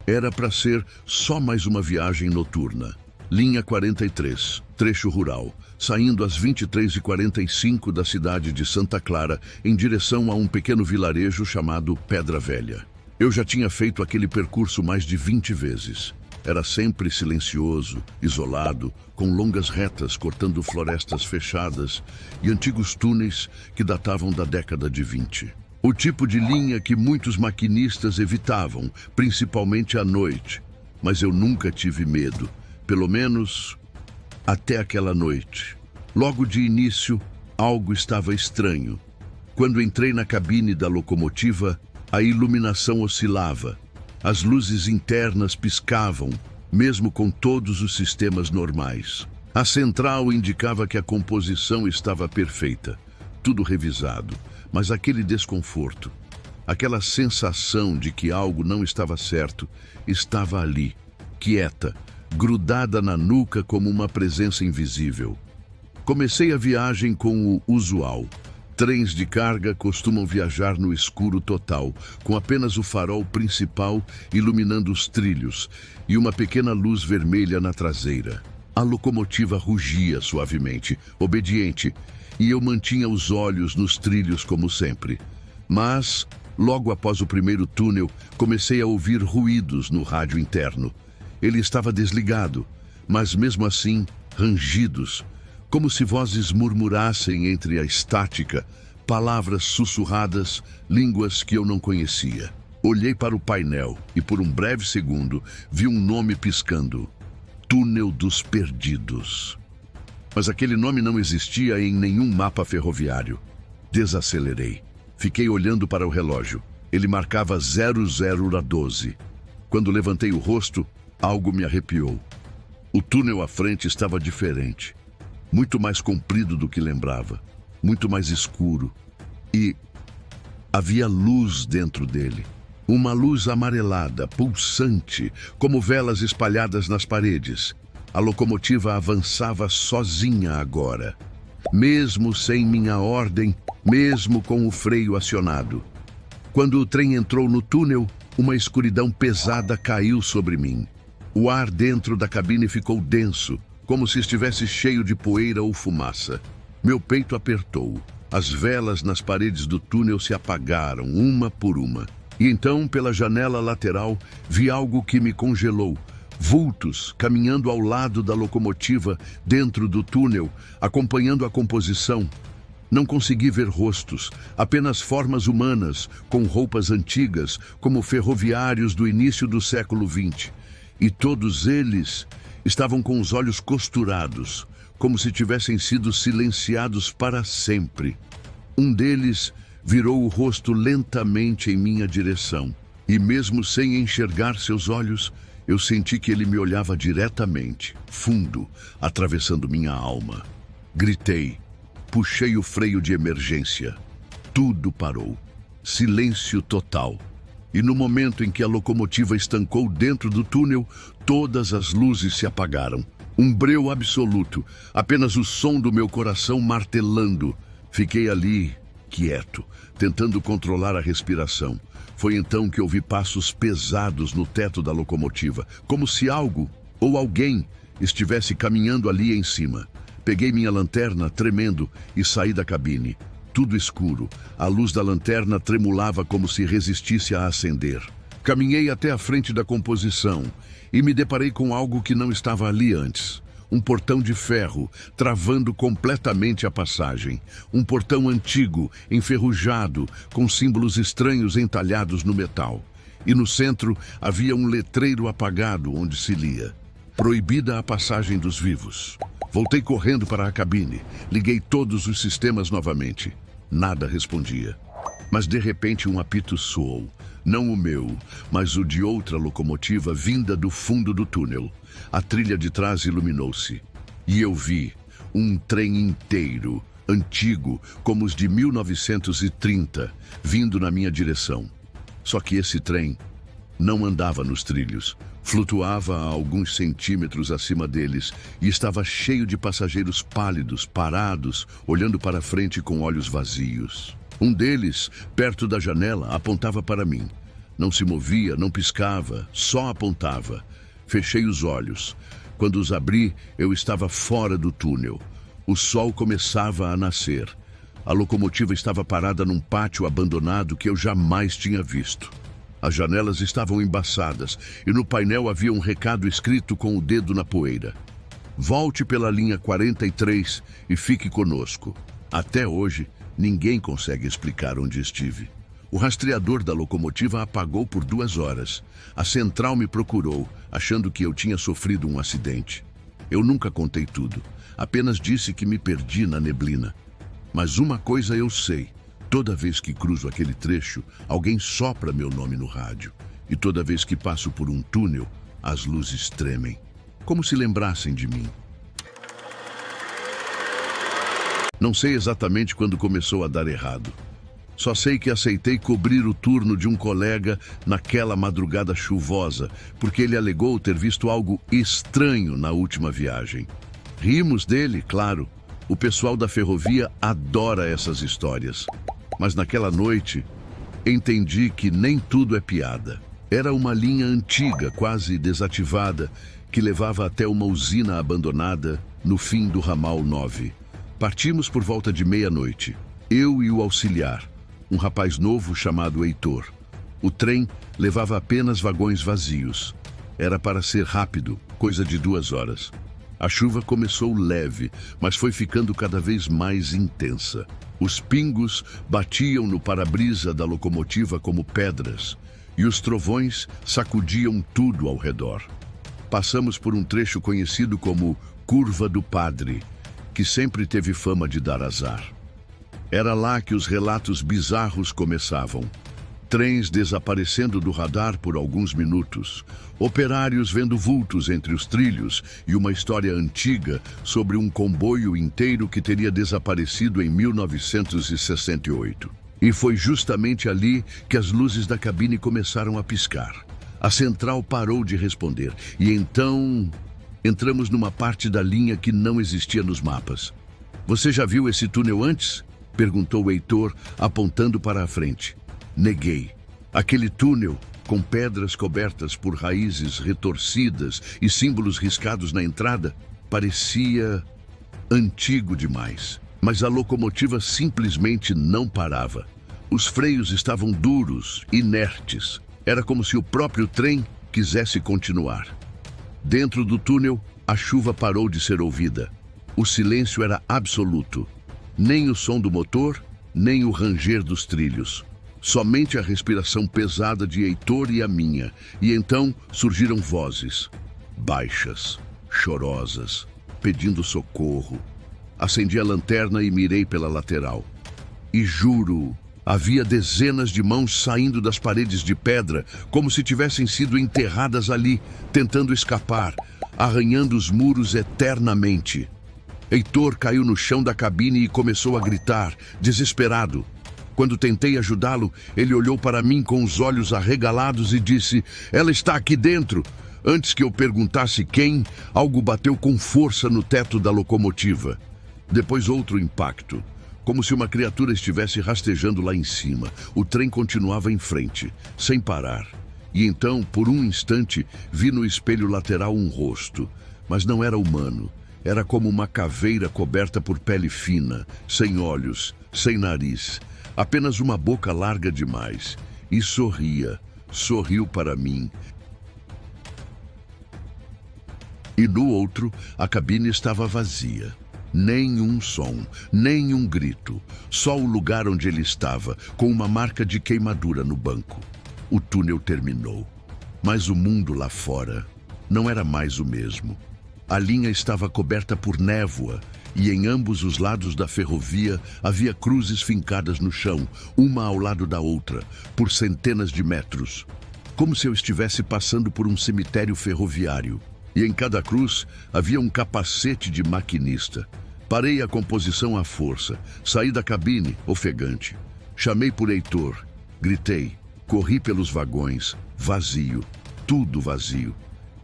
Era para ser só mais uma viagem noturna. Linha 43, trecho rural, saindo às 23h45 da cidade de Santa Clara em direção a um pequeno vilarejo chamado Pedra Velha. Eu já tinha feito aquele percurso mais de 20 vezes. Era sempre silencioso, isolado, com longas retas cortando florestas fechadas e antigos túneis que datavam da década de 20. O tipo de linha que muitos maquinistas evitavam, principalmente à noite. Mas eu nunca tive medo, pelo menos até aquela noite. Logo de início, algo estava estranho. Quando entrei na cabine da locomotiva, a iluminação oscilava. As luzes internas piscavam, mesmo com todos os sistemas normais. A central indicava que a composição estava perfeita, tudo revisado, mas aquele desconforto, aquela sensação de que algo não estava certo, estava ali, quieta, grudada na nuca como uma presença invisível. Comecei a viagem com o usual. Trens de carga costumam viajar no escuro total, com apenas o farol principal iluminando os trilhos e uma pequena luz vermelha na traseira. A locomotiva rugia suavemente, obediente, e eu mantinha os olhos nos trilhos como sempre. Mas, logo após o primeiro túnel, comecei a ouvir ruídos no rádio interno. Ele estava desligado, mas mesmo assim, rangidos, como se vozes murmurassem entre a estática, palavras sussurradas, línguas que eu não conhecia. Olhei para o painel e, por um breve segundo, vi um nome piscando: Túnel dos Perdidos. Mas aquele nome não existia em nenhum mapa ferroviário. Desacelerei. Fiquei olhando para o relógio. Ele marcava 00:12. Quando levantei o rosto, algo me arrepiou. O túnel à frente estava diferente. Muito mais comprido do que lembrava, muito mais escuro, e havia luz dentro dele. Uma luz amarelada, pulsante, como velas espalhadas nas paredes. A locomotiva avançava sozinha agora, mesmo sem minha ordem, mesmo com o freio acionado. Quando o trem entrou no túnel, uma escuridão pesada caiu sobre mim. O ar dentro da cabine ficou denso, como se estivesse cheio de poeira ou fumaça. Meu peito apertou. As velas nas paredes do túnel se apagaram, uma por uma. E então, pela janela lateral, vi algo que me congelou. Vultos caminhando ao lado da locomotiva, dentro do túnel, acompanhando a composição. Não consegui ver rostos, apenas formas humanas, com roupas antigas, como ferroviários do início do século XX. E todos eles estavam com os olhos costurados, como se tivessem sido silenciados para sempre. Um deles virou o rosto lentamente em minha direção, e mesmo sem enxergar seus olhos, eu senti que ele me olhava diretamente, fundo, atravessando minha alma. Gritei, puxei o freio de emergência. Tudo parou. Silêncio total. E no momento em que a locomotiva estancou dentro do túnel, todas as luzes se apagaram. Um breu absoluto, apenas o som do meu coração martelando. Fiquei ali, quieto, tentando controlar a respiração. Foi então que ouvi passos pesados no teto da locomotiva, como se algo ou alguém estivesse caminhando ali em cima. Peguei minha lanterna, tremendo, e saí da cabine. Tudo escuro. A luz da lanterna tremulava como se resistisse a acender. Caminhei até a frente da composição e me deparei com algo que não estava ali antes. Um portão de ferro, travando completamente a passagem. Um portão antigo, enferrujado, com símbolos estranhos entalhados no metal. E no centro havia um letreiro apagado onde se lia: Proibida a passagem dos vivos. Voltei correndo para a cabine. Liguei todos os sistemas novamente. Nada respondia. Mas de repente um apito soou. Não o meu, mas o de outra locomotiva vinda do fundo do túnel. A trilha de trás iluminou-se. E eu vi um trem inteiro, antigo, como os de 1930, vindo na minha direção. Só que esse trem não andava nos trilhos. Flutuava a alguns centímetros acima deles e estava cheio de passageiros pálidos, parados, olhando para frente com olhos vazios. Um deles, perto da janela, apontava para mim. Não se movia, não piscava, só apontava. Fechei os olhos. Quando os abri, eu estava fora do túnel. O sol começava a nascer. A locomotiva estava parada num pátio abandonado que eu jamais tinha visto. As janelas estavam embaçadas e no painel havia um recado escrito com o dedo na poeira. Volte pela linha 43 e fique conosco. Até hoje, ninguém consegue explicar onde estive. O rastreador da locomotiva apagou por 2 horas. A central me procurou, achando que eu tinha sofrido um acidente. Eu nunca contei tudo, apenas disse que me perdi na neblina. Mas uma coisa eu sei, toda vez que cruzo aquele trecho, alguém sopra meu nome no rádio. E toda vez que passo por um túnel, as luzes tremem, como se lembrassem de mim. Não sei exatamente quando começou a dar errado. Só sei que aceitei cobrir o turno de um colega naquela madrugada chuvosa, porque ele alegou ter visto algo estranho na última viagem. Rimos dele, claro. O pessoal da ferrovia adora essas histórias. Mas naquela noite, entendi que nem tudo é piada. Era uma linha antiga, quase desativada, que levava até uma usina abandonada no fim do ramal 9. Partimos por volta de meia-noite. Eu e o auxiliar, um rapaz novo chamado Heitor. O trem levava apenas vagões vazios. Era para ser rápido, coisa de 2 horas. A chuva começou leve, mas foi ficando cada vez mais intensa. Os pingos batiam no para-brisa da locomotiva como pedras, e os trovões sacudiam tudo ao redor. Passamos por um trecho conhecido como Curva do Padre, que sempre teve fama de dar azar. Era lá que os relatos bizarros começavam. Trens desaparecendo do radar por alguns minutos, operários vendo vultos entre os trilhos e uma história antiga sobre um comboio inteiro que teria desaparecido em 1968. E foi justamente ali que as luzes da cabine começaram a piscar. A central parou de responder e então entramos numa parte da linha que não existia nos mapas. Você já viu esse túnel antes? Perguntou Heitor, apontando para a frente. Neguei. Aquele túnel, com pedras cobertas por raízes retorcidas e símbolos riscados na entrada, parecia antigo demais. Mas a locomotiva simplesmente não parava. Os freios estavam duros, inertes. Era como se o próprio trem quisesse continuar. Dentro do túnel, a chuva parou de ser ouvida. O silêncio era absoluto. Nem o som do motor, nem o ranger dos trilhos. Somente a respiração pesada de Heitor e a minha. E então surgiram vozes, baixas, chorosas, pedindo socorro. Acendi a lanterna e mirei pela lateral. E juro, havia dezenas de mãos saindo das paredes de pedra, como se tivessem sido enterradas ali, tentando escapar, arranhando os muros eternamente. Heitor caiu no chão da cabine e começou a gritar, desesperado. Quando tentei ajudá-lo, ele olhou para mim com os olhos arregalados e disse: "Ela está aqui dentro." Antes que eu perguntasse quem, algo bateu com força no teto da locomotiva. Depois outro impacto, como se uma criatura estivesse rastejando lá em cima. O trem continuava em frente, sem parar. E então, por um instante, vi no espelho lateral um rosto. Mas não era humano. Era como uma caveira coberta por pele fina, sem olhos, sem nariz. Apenas uma boca larga demais. E sorria. Sorriu para mim. E no outro, a cabine estava vazia. Nenhum som, nenhum grito. Só o lugar onde ele estava, com uma marca de queimadura no banco. O túnel terminou. Mas o mundo lá fora não era mais o mesmo. A linha estava coberta por névoa e em ambos os lados da ferrovia havia cruzes fincadas no chão, uma ao lado da outra, por centenas de metros. Como se eu estivesse passando por um cemitério ferroviário. E em cada cruz havia um capacete de maquinista. Parei a composição à força, saí da cabine, ofegante. Chamei por Heitor, gritei, corri pelos vagões, vazio, tudo vazio.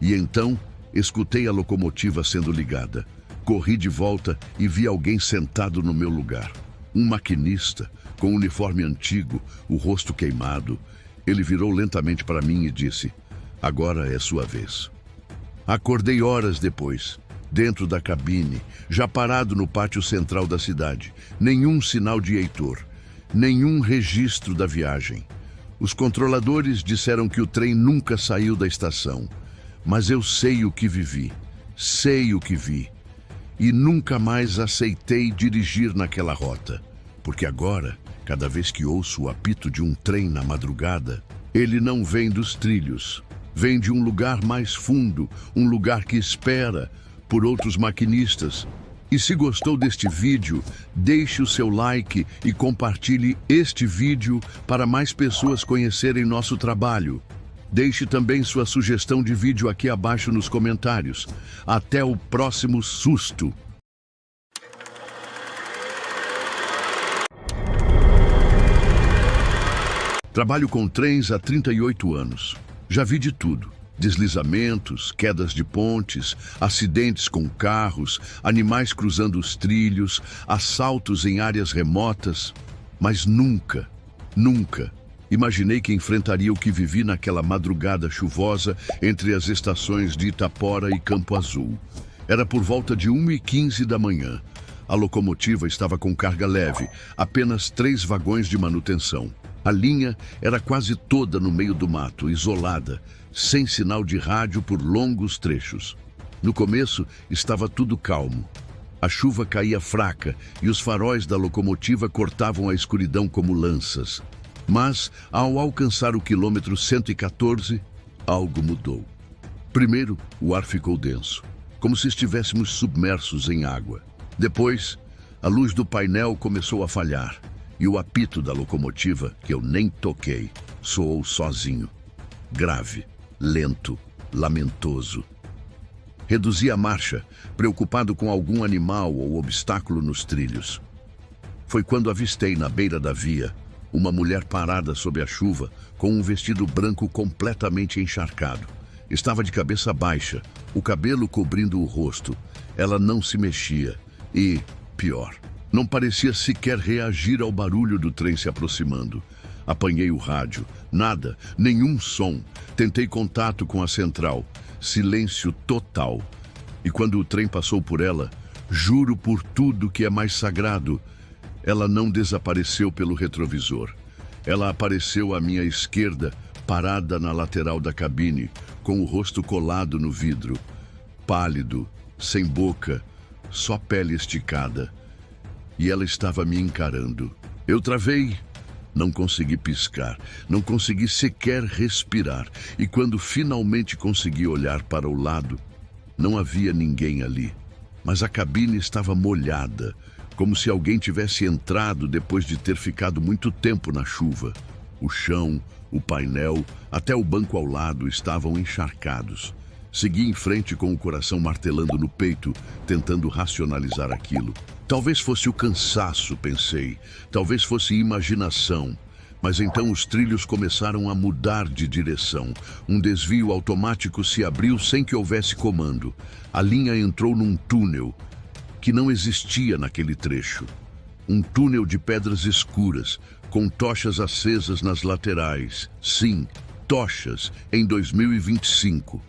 E então escutei a locomotiva sendo ligada. Corri de volta e vi alguém sentado no meu lugar. Um maquinista, com um uniforme antigo, o rosto queimado. Ele virou lentamente para mim e disse: "Agora é sua vez." Acordei horas depois, dentro da cabine, já parado no pátio central da cidade. Nenhum sinal de Heitor, nenhum registro da viagem. Os controladores disseram que o trem nunca saiu da estação. Mas eu sei o que vivi, sei o que vi. E nunca mais aceitei dirigir naquela rota. Porque agora, cada vez que ouço o apito de um trem na madrugada, ele não vem dos trilhos. Vem de um lugar mais fundo, um lugar que espera por outros maquinistas. E se gostou deste vídeo, deixe o seu like e compartilhe este vídeo para mais pessoas conhecerem nosso trabalho. Deixe também sua sugestão de vídeo aqui abaixo nos comentários. Até o próximo susto! Trabalho com trens há 38 anos. Já vi de tudo. Deslizamentos, quedas de pontes, acidentes com carros, animais cruzando os trilhos, assaltos em áreas remotas. Mas nunca imaginei que enfrentaria o que vivi naquela madrugada chuvosa entre as estações de Itapora e Campo Azul. Era por volta de 1h15 da manhã. A locomotiva estava com carga leve, apenas 3 vagões de manutenção. A linha era quase toda no meio do mato, isolada, sem sinal de rádio por longos trechos. No começo, estava tudo calmo. A chuva caía fraca e os faróis da locomotiva cortavam a escuridão como lanças. Mas, ao alcançar o quilômetro 114, algo mudou. Primeiro, o ar ficou denso, como se estivéssemos submersos em água. Depois, a luz do painel começou a falhar. E o apito da locomotiva, que eu nem toquei, soou sozinho. Grave, lento, lamentoso. Reduzi a marcha, preocupado com algum animal ou obstáculo nos trilhos. Foi quando avistei na beira da via uma mulher parada sob a chuva, com um vestido branco completamente encharcado. Estava de cabeça baixa, o cabelo cobrindo o rosto. Ela não se mexia e, pior, não parecia sequer reagir ao barulho do trem se aproximando. Apanhei o rádio. Nada, nenhum som. Tentei contato com a central. Silêncio total. E quando o trem passou por ela, juro por tudo que é mais sagrado, ela não desapareceu pelo retrovisor. Ela apareceu à minha esquerda, parada na lateral da cabine, com o rosto colado no vidro. Pálido, sem boca, só pele esticada. E ela estava me encarando. Eu travei. Não consegui piscar, não consegui sequer respirar. E quando finalmente consegui olhar para o lado, não havia ninguém ali. Mas a cabine estava molhada, como se alguém tivesse entrado depois de ter ficado muito tempo na chuva. O chão, o painel, até o banco ao lado estavam encharcados. Segui em frente com o coração martelando no peito, tentando racionalizar aquilo. Talvez fosse o cansaço, pensei. Talvez fosse imaginação. Mas então os trilhos começaram a mudar de direção. Um desvio automático se abriu sem que houvesse comando. A linha entrou num túnel que não existia naquele trecho. Um túnel de pedras escuras, com tochas acesas nas laterais. Sim, tochas, em 2025.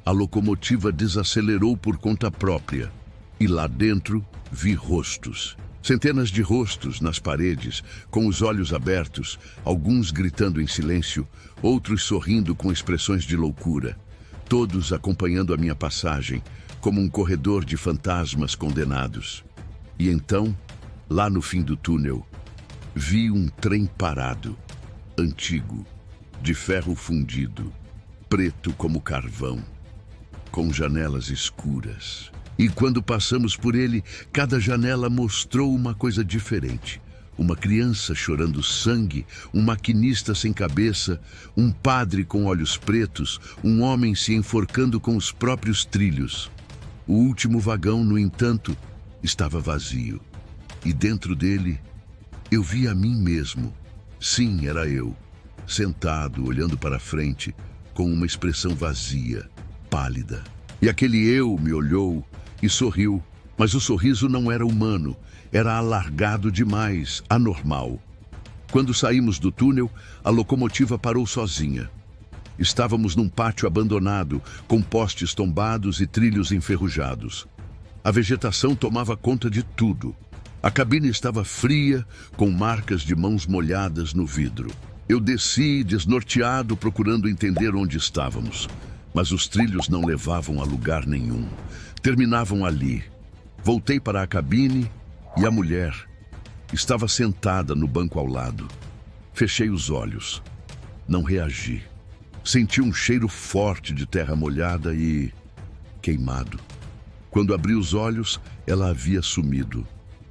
A locomotiva desacelerou por conta própria. E lá dentro, vi rostos. Centenas de rostos nas paredes, com os olhos abertos, alguns gritando em silêncio, outros sorrindo com expressões de loucura. Todos acompanhando a minha passagem, como um corredor de fantasmas condenados. E então, lá no fim do túnel, vi um trem parado, antigo, de ferro fundido, preto como carvão, com janelas escuras. E quando passamos por ele, cada janela mostrou uma coisa diferente. Uma criança chorando sangue, um maquinista sem cabeça, um padre com olhos pretos, um homem se enforcando com os próprios trilhos. O último vagão, no entanto, estava vazio. E dentro dele, eu vi a mim mesmo. Sim, era eu, sentado, olhando para frente, com uma expressão vazia, pálida. E aquele eu me olhou e sorriu, mas o sorriso não era humano, era alargado demais, anormal. Quando saímos do túnel, a locomotiva parou sozinha. Estávamos num pátio abandonado, com postes tombados e trilhos enferrujados. A vegetação tomava conta de tudo. A cabine estava fria, com marcas de mãos molhadas no vidro. Eu desci, desnorteado, procurando entender onde estávamos. Mas os trilhos não levavam a lugar nenhum. Terminavam ali. Voltei para a cabine e a mulher estava sentada no banco ao lado. Fechei os olhos. Não reagi. Senti um cheiro forte de terra molhada e queimado. Quando abri os olhos, ela havia sumido.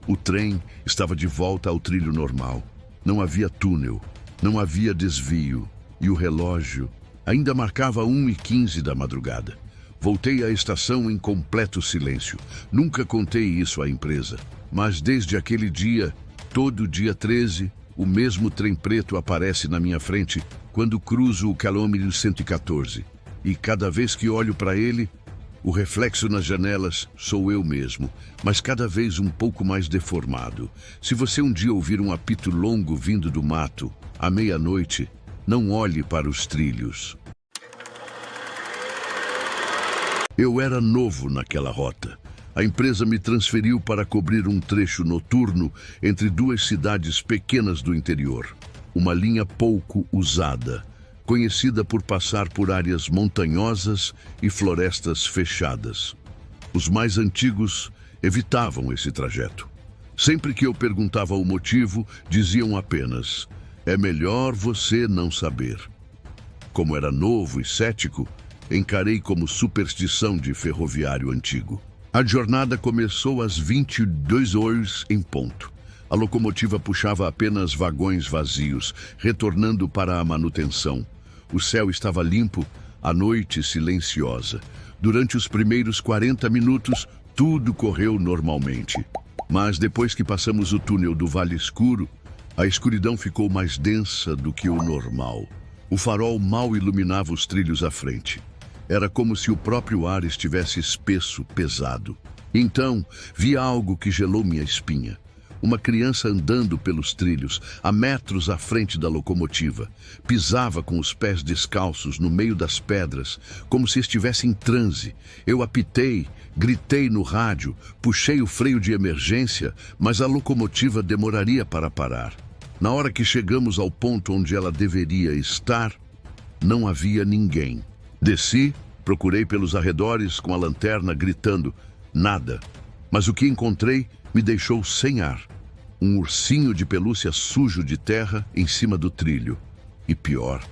O trem estava de volta ao trilho normal. Não havia túnel, não havia desvio, e o relógio ainda marcava 1h15 da madrugada. Voltei à estação em completo silêncio. Nunca contei isso à empresa, mas desde aquele dia, todo dia 13, o mesmo trem preto aparece na minha frente quando cruzo o quilômetro 114. E cada vez que olho para ele, o reflexo nas janelas sou eu mesmo, mas cada vez um pouco mais deformado. Se você um dia ouvir um apito longo vindo do mato, à meia-noite, não olhe para os trilhos. Eu era novo naquela rota. A empresa me transferiu para cobrir um trecho noturno entre duas cidades pequenas do interior. Uma linha pouco usada, conhecida por passar por áreas montanhosas e florestas fechadas. Os mais antigos evitavam esse trajeto. Sempre que eu perguntava o motivo, diziam apenas: "É melhor você não saber." Como era novo e cético, encarei como superstição de ferroviário antigo. A jornada começou às 22h em ponto. A locomotiva puxava apenas vagões vazios, retornando para a manutenção. O céu estava limpo, a noite silenciosa. Durante os primeiros 40 minutos, tudo correu normalmente. Mas depois que passamos o túnel do Vale Escuro, a escuridão ficou mais densa do que o normal. O farol mal iluminava os trilhos à frente. Era como se o próprio ar estivesse espesso, pesado. Então, vi algo que gelou minha espinha. Uma criança andando pelos trilhos, a metros à frente da locomotiva. Pisava com os pés descalços no meio das pedras, como se estivesse em transe. Eu apitei, gritei no rádio, puxei o freio de emergência, mas a locomotiva demoraria para parar. Na hora que chegamos ao ponto onde ela deveria estar, não havia ninguém. Desci, procurei pelos arredores com a lanterna, gritando: nada. Mas o que encontrei me deixou sem ar. Um ursinho de pelúcia sujo de terra em cima do trilho. E pior,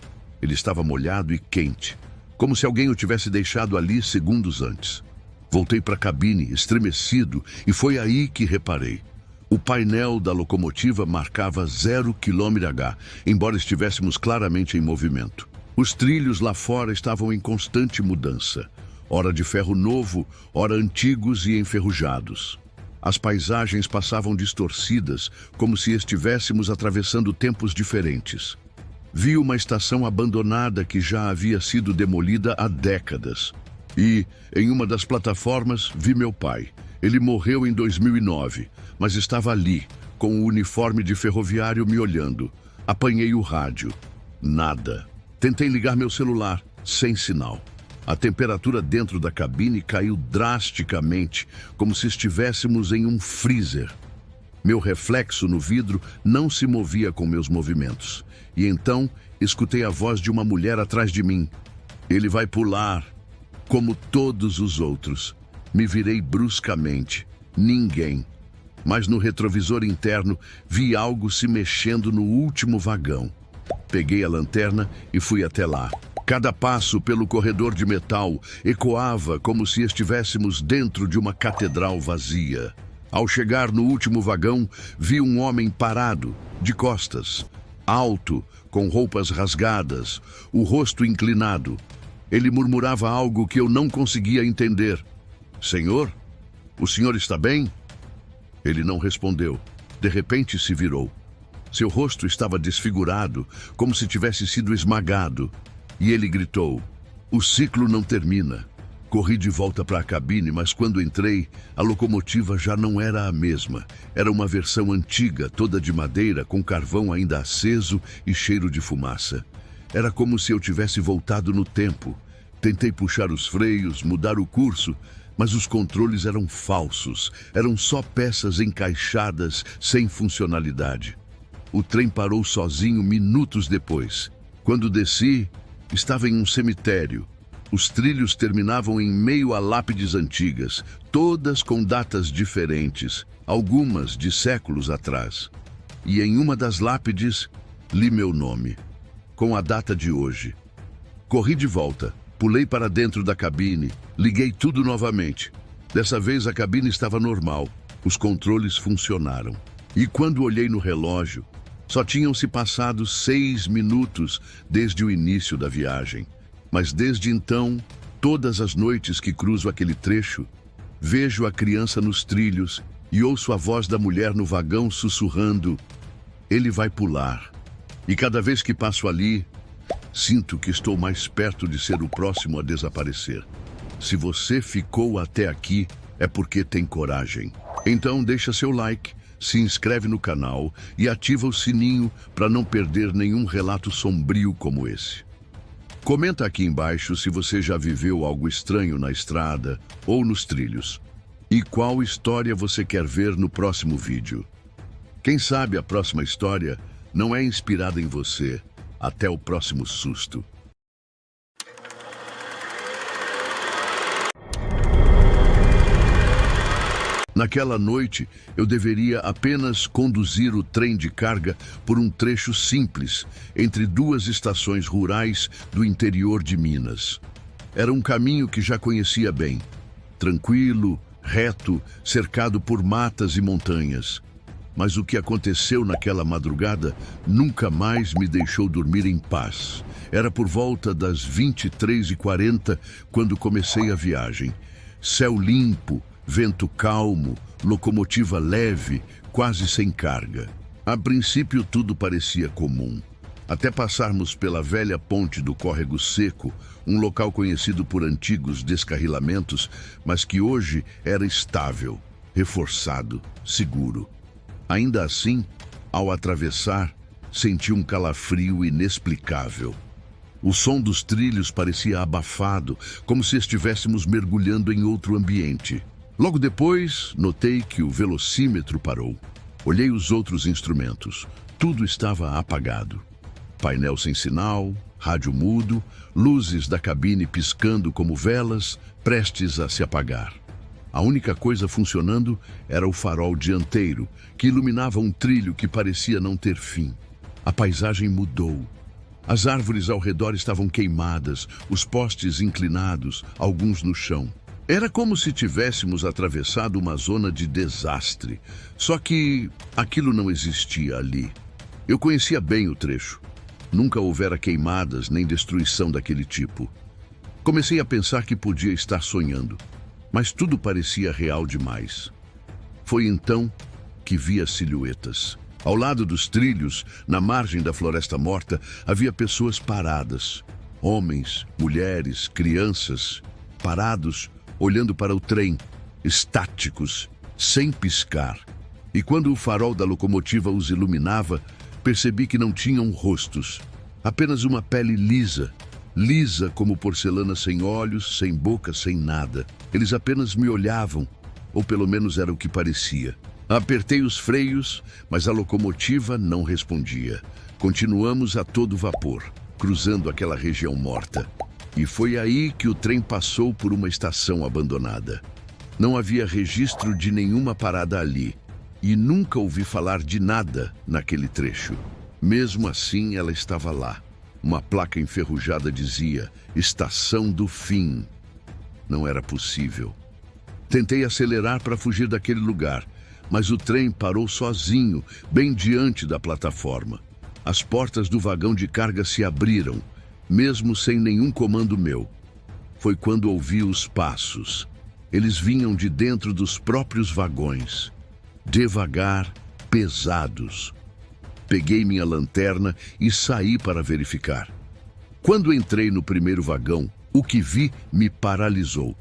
ele estava molhado e quente, como se alguém o tivesse deixado ali segundos antes. Voltei para a cabine, estremecido, e foi aí que reparei. O painel da locomotiva marcava 0 km/h, embora estivéssemos claramente em movimento. Os trilhos lá fora estavam em constante mudança. Ora de ferro novo, ora antigos e enferrujados. As paisagens passavam distorcidas, como se estivéssemos atravessando tempos diferentes. Vi uma estação abandonada que já havia sido demolida há décadas. E, em uma das plataformas, vi meu pai. Ele morreu em 2009, mas estava ali, com o uniforme de ferroviário me olhando. Apanhei o rádio. Nada. Tentei ligar meu celular, sem sinal. A temperatura dentro da cabine caiu drasticamente, como se estivéssemos em um freezer. Meu reflexo no vidro não se movia com meus movimentos. E então, escutei a voz de uma mulher atrás de mim. "Ele vai pular, como todos os outros." Me virei bruscamente. Ninguém. Mas no retrovisor interno, vi algo se mexendo no último vagão. Peguei a lanterna e fui até lá. Cada passo pelo corredor de metal ecoava como se estivéssemos dentro de uma catedral vazia. Ao chegar no último vagão, vi um homem parado, de costas, alto, com roupas rasgadas, o rosto inclinado. Ele murmurava algo que eu não conseguia entender. "Senhor, o senhor está bem?" Ele não respondeu. De repente se virou. Seu rosto estava desfigurado, como se tivesse sido esmagado. E ele gritou: "O ciclo não termina." Corri de volta para a cabine, mas quando entrei, a locomotiva já não era a mesma. Era uma versão antiga, toda de madeira, com carvão ainda aceso e cheiro de fumaça. Era como se eu tivesse voltado no tempo. Tentei puxar os freios, mudar o curso, mas os controles eram falsos. Eram só peças encaixadas, sem funcionalidade. O trem parou sozinho minutos depois. Quando desci, estava em um cemitério. Os trilhos terminavam em meio a lápides antigas, todas com datas diferentes, algumas de séculos atrás. E em uma das lápides, li meu nome, com a data de hoje. Corri de volta, pulei para dentro da cabine, liguei tudo novamente. Dessa vez a cabine estava normal, os controles funcionaram. E quando olhei no relógio, só tinham se passado 6 minutos desde o início da viagem. Mas desde então, todas as noites que cruzo aquele trecho, vejo a criança nos trilhos e ouço a voz da mulher no vagão sussurrando: "Ele vai pular." E cada vez que passo ali, sinto que estou mais perto de ser o próximo a desaparecer. Se você ficou até aqui, é porque tem coragem. Então deixa seu like, se inscreve no canal e ativa o sininho para não perder nenhum relato sombrio como esse. Comenta aqui embaixo se você já viveu algo estranho na estrada ou nos trilhos. E qual história você quer ver no próximo vídeo. Quem sabe a próxima história não é inspirada em você. Até o próximo susto. Naquela noite, eu deveria apenas conduzir o trem de carga por um trecho simples, entre 2 estações rurais do interior de Minas. Era um caminho que já conhecia bem, tranquilo, reto, cercado por matas e montanhas. Mas o que aconteceu naquela madrugada nunca mais me deixou dormir em paz. Era por volta das 23h40 quando comecei a viagem. Céu limpo, vento calmo, locomotiva leve, quase sem carga. A princípio tudo parecia comum, até passarmos pela velha ponte do Córrego Seco, um local conhecido por antigos descarrilamentos, mas que hoje era estável, reforçado, seguro. Ainda assim, ao atravessar, senti um calafrio inexplicável. O som dos trilhos parecia abafado, como se estivéssemos mergulhando em outro ambiente. Logo depois, notei que o velocímetro parou. Olhei os outros instrumentos. Tudo estava apagado. Painel sem sinal, rádio mudo, luzes da cabine piscando como velas, prestes a se apagar. A única coisa funcionando era o farol dianteiro, que iluminava um trilho que parecia não ter fim. A paisagem mudou. As árvores ao redor estavam queimadas, os postes inclinados, alguns no chão. Era como se tivéssemos atravessado uma zona de desastre, só que aquilo não existia ali. Eu conhecia bem o trecho. Nunca houvera queimadas nem destruição daquele tipo. Comecei a pensar que podia estar sonhando, mas tudo parecia real demais. Foi então que vi as silhuetas. Ao lado dos trilhos, na margem da Floresta Morta, havia pessoas paradas. Homens, mulheres, crianças, parados, olhando para o trem, estáticos, sem piscar. E quando o farol da locomotiva os iluminava, percebi que não tinham rostos. Apenas uma pele lisa, lisa como porcelana, sem olhos, sem boca, sem nada. Eles apenas me olhavam, ou pelo menos era o que parecia. Apertei os freios, mas a locomotiva não respondia. Continuamos a todo vapor, cruzando aquela região morta. E foi aí que o trem passou por uma estação abandonada. Não havia registro de nenhuma parada ali, e nunca ouvi falar de nada naquele trecho. Mesmo assim, ela estava lá. Uma placa enferrujada dizia: Estação do Fim. Não era possível. Tentei acelerar para fugir daquele lugar, mas o trem parou sozinho, bem diante da plataforma. As portas do vagão de carga se abriram, mesmo sem nenhum comando meu. Foi quando ouvi os passos. Eles vinham de dentro dos próprios vagões. Devagar, pesados. Peguei minha lanterna e saí para verificar. Quando entrei no primeiro vagão, O que vi me paralisou.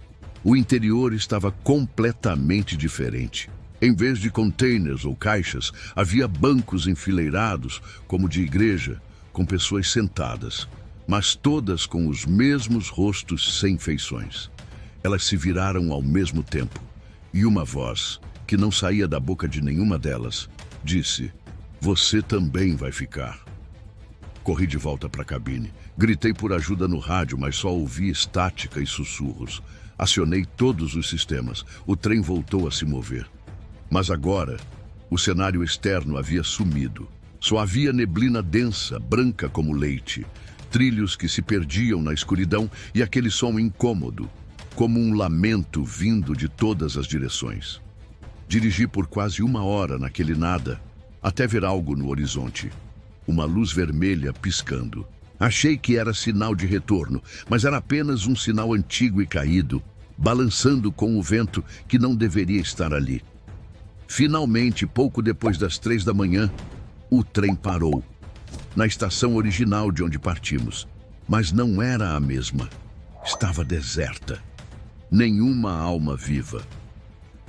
O interior estava completamente diferente. Em vez de containers ou caixas, havia bancos enfileirados, como de igreja, com pessoas sentadas, mas todas com os mesmos rostos sem feições. Elas se viraram ao mesmo tempo, e uma voz, que não saía da boca de nenhuma delas, disse: "Você também vai ficar." Corri de volta para a cabine. Gritei por ajuda no rádio, mas só ouvi estática e sussurros. Acionei todos os sistemas. O trem voltou a se mover. Mas agora, o cenário externo havia sumido. Só havia neblina densa, branca como leite, trilhos que se perdiam na escuridão e aquele som incômodo, como um lamento vindo de todas as direções. Dirigi por quase 1 hora naquele nada, até ver algo no horizonte. Uma luz vermelha piscando. Achei que era sinal de retorno, mas era apenas um sinal antigo e caído, balançando com o vento que não deveria estar ali. Finalmente, pouco depois das 3 da manhã, o trem parou, na estação original de onde partimos, mas não era a mesma. Estava deserta. Nenhuma alma viva.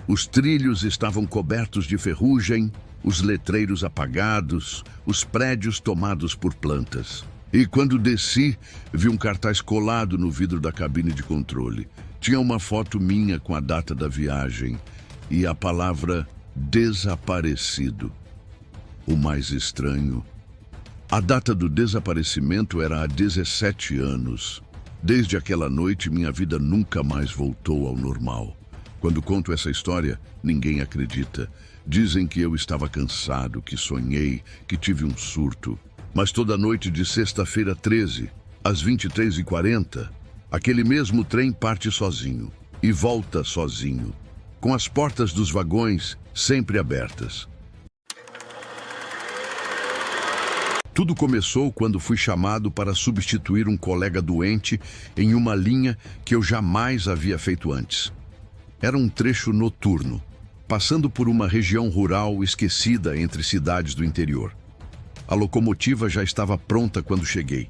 Os trilhos estavam cobertos de ferrugem, os letreiros apagados, os prédios tomados por plantas. E quando desci, vi um cartaz colado no vidro da cabine de controle. Tinha uma foto minha com a data da viagem e a palavra desaparecido. O mais estranho, a data do desaparecimento era há 17 anos. Desde aquela noite, minha vida nunca mais voltou ao normal. Quando conto essa história, ninguém acredita. Dizem que eu estava cansado, que sonhei, que tive um surto. Mas toda noite de sexta-feira 13, às 23h40, aquele mesmo trem parte sozinho e volta sozinho, com as portas dos vagões sempre abertas. Tudo começou quando fui chamado para substituir um colega doente em uma linha que eu jamais havia feito antes. Era um trecho noturno, passando por uma região rural esquecida entre cidades do interior. A locomotiva já estava pronta quando cheguei.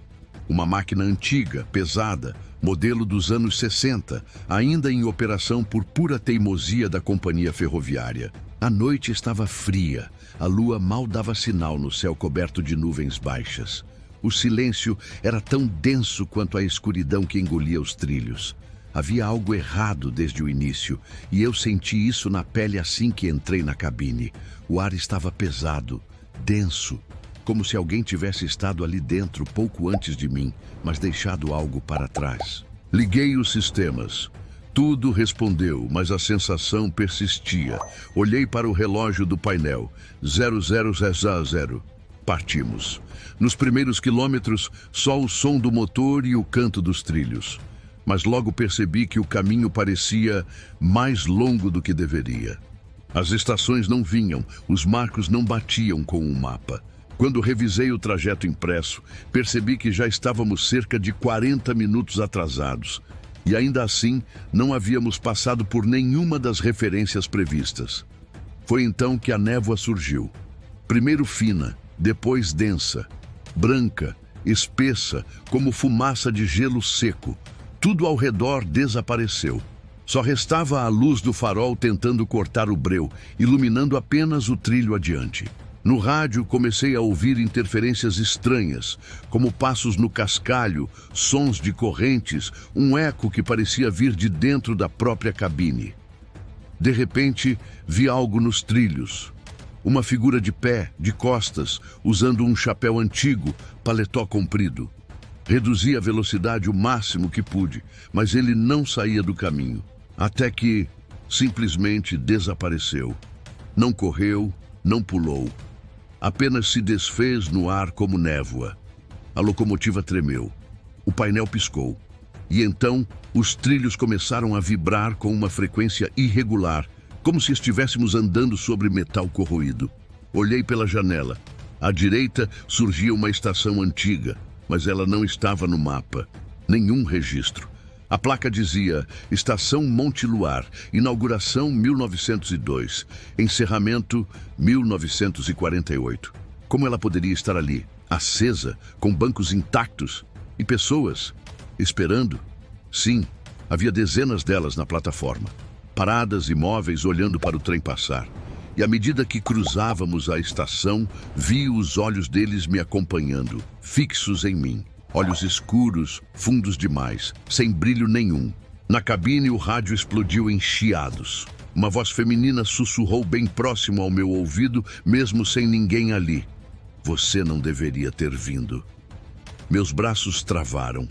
Uma máquina antiga, pesada, modelo dos anos 60, ainda em operação por pura teimosia da companhia ferroviária. A noite estava fria, a lua mal dava sinal no céu coberto de nuvens baixas. O silêncio era tão denso quanto a escuridão que engolia os trilhos. Havia algo errado desde o início, e eu senti isso na pele assim que entrei na cabine. O ar estava pesado, denso, como se alguém tivesse estado ali dentro pouco antes de mim, mas deixado algo para trás. Liguei os sistemas. Tudo respondeu, mas a sensação persistia. Olhei para o relógio do painel. 0000. Partimos. Nos primeiros quilômetros, só o som do motor e o canto dos trilhos. Mas logo percebi que o caminho parecia mais longo do que deveria. As estações não vinham, os marcos não batiam com o mapa. Quando revisei o trajeto impresso, percebi que já estávamos cerca de 40 minutos atrasados. E ainda assim, não havíamos passado por nenhuma das referências previstas. Foi então que a névoa surgiu. Primeiro fina, depois densa, branca, espessa, como fumaça de gelo seco. Tudo ao redor desapareceu. Só restava a luz do farol tentando cortar o breu, iluminando apenas o trilho adiante. No rádio, comecei a ouvir interferências estranhas, como passos no cascalho, sons de correntes, um eco que parecia vir de dentro da própria cabine. De repente, vi algo nos trilhos. Uma figura de pé, de costas, usando um chapéu antigo, paletó comprido. Reduzi a velocidade o máximo que pude, mas ele não saía do caminho, até que simplesmente desapareceu. Não correu, não pulou. Apenas se desfez no ar como névoa. A locomotiva tremeu. O painel piscou. E então, os trilhos começaram a vibrar com uma frequência irregular, como se estivéssemos andando sobre metal corroído. Olhei pela janela. À direita surgia uma estação antiga, mas ela não estava no mapa. Nenhum registro. A placa dizia: Estação Monte Luar, inauguração 1902, encerramento 1948. Como ela poderia estar ali, acesa, com bancos intactos e pessoas esperando? Sim, havia dezenas delas na plataforma, paradas imóveis olhando para o trem passar. E à medida que cruzávamos a estação, vi os olhos deles me acompanhando, fixos em mim. Olhos escuros, fundos demais, sem brilho nenhum. Na cabine, o rádio explodiu em chiados. Uma voz feminina sussurrou bem próximo ao meu ouvido, mesmo sem ninguém ali. Você não deveria ter vindo. Meus braços travaram.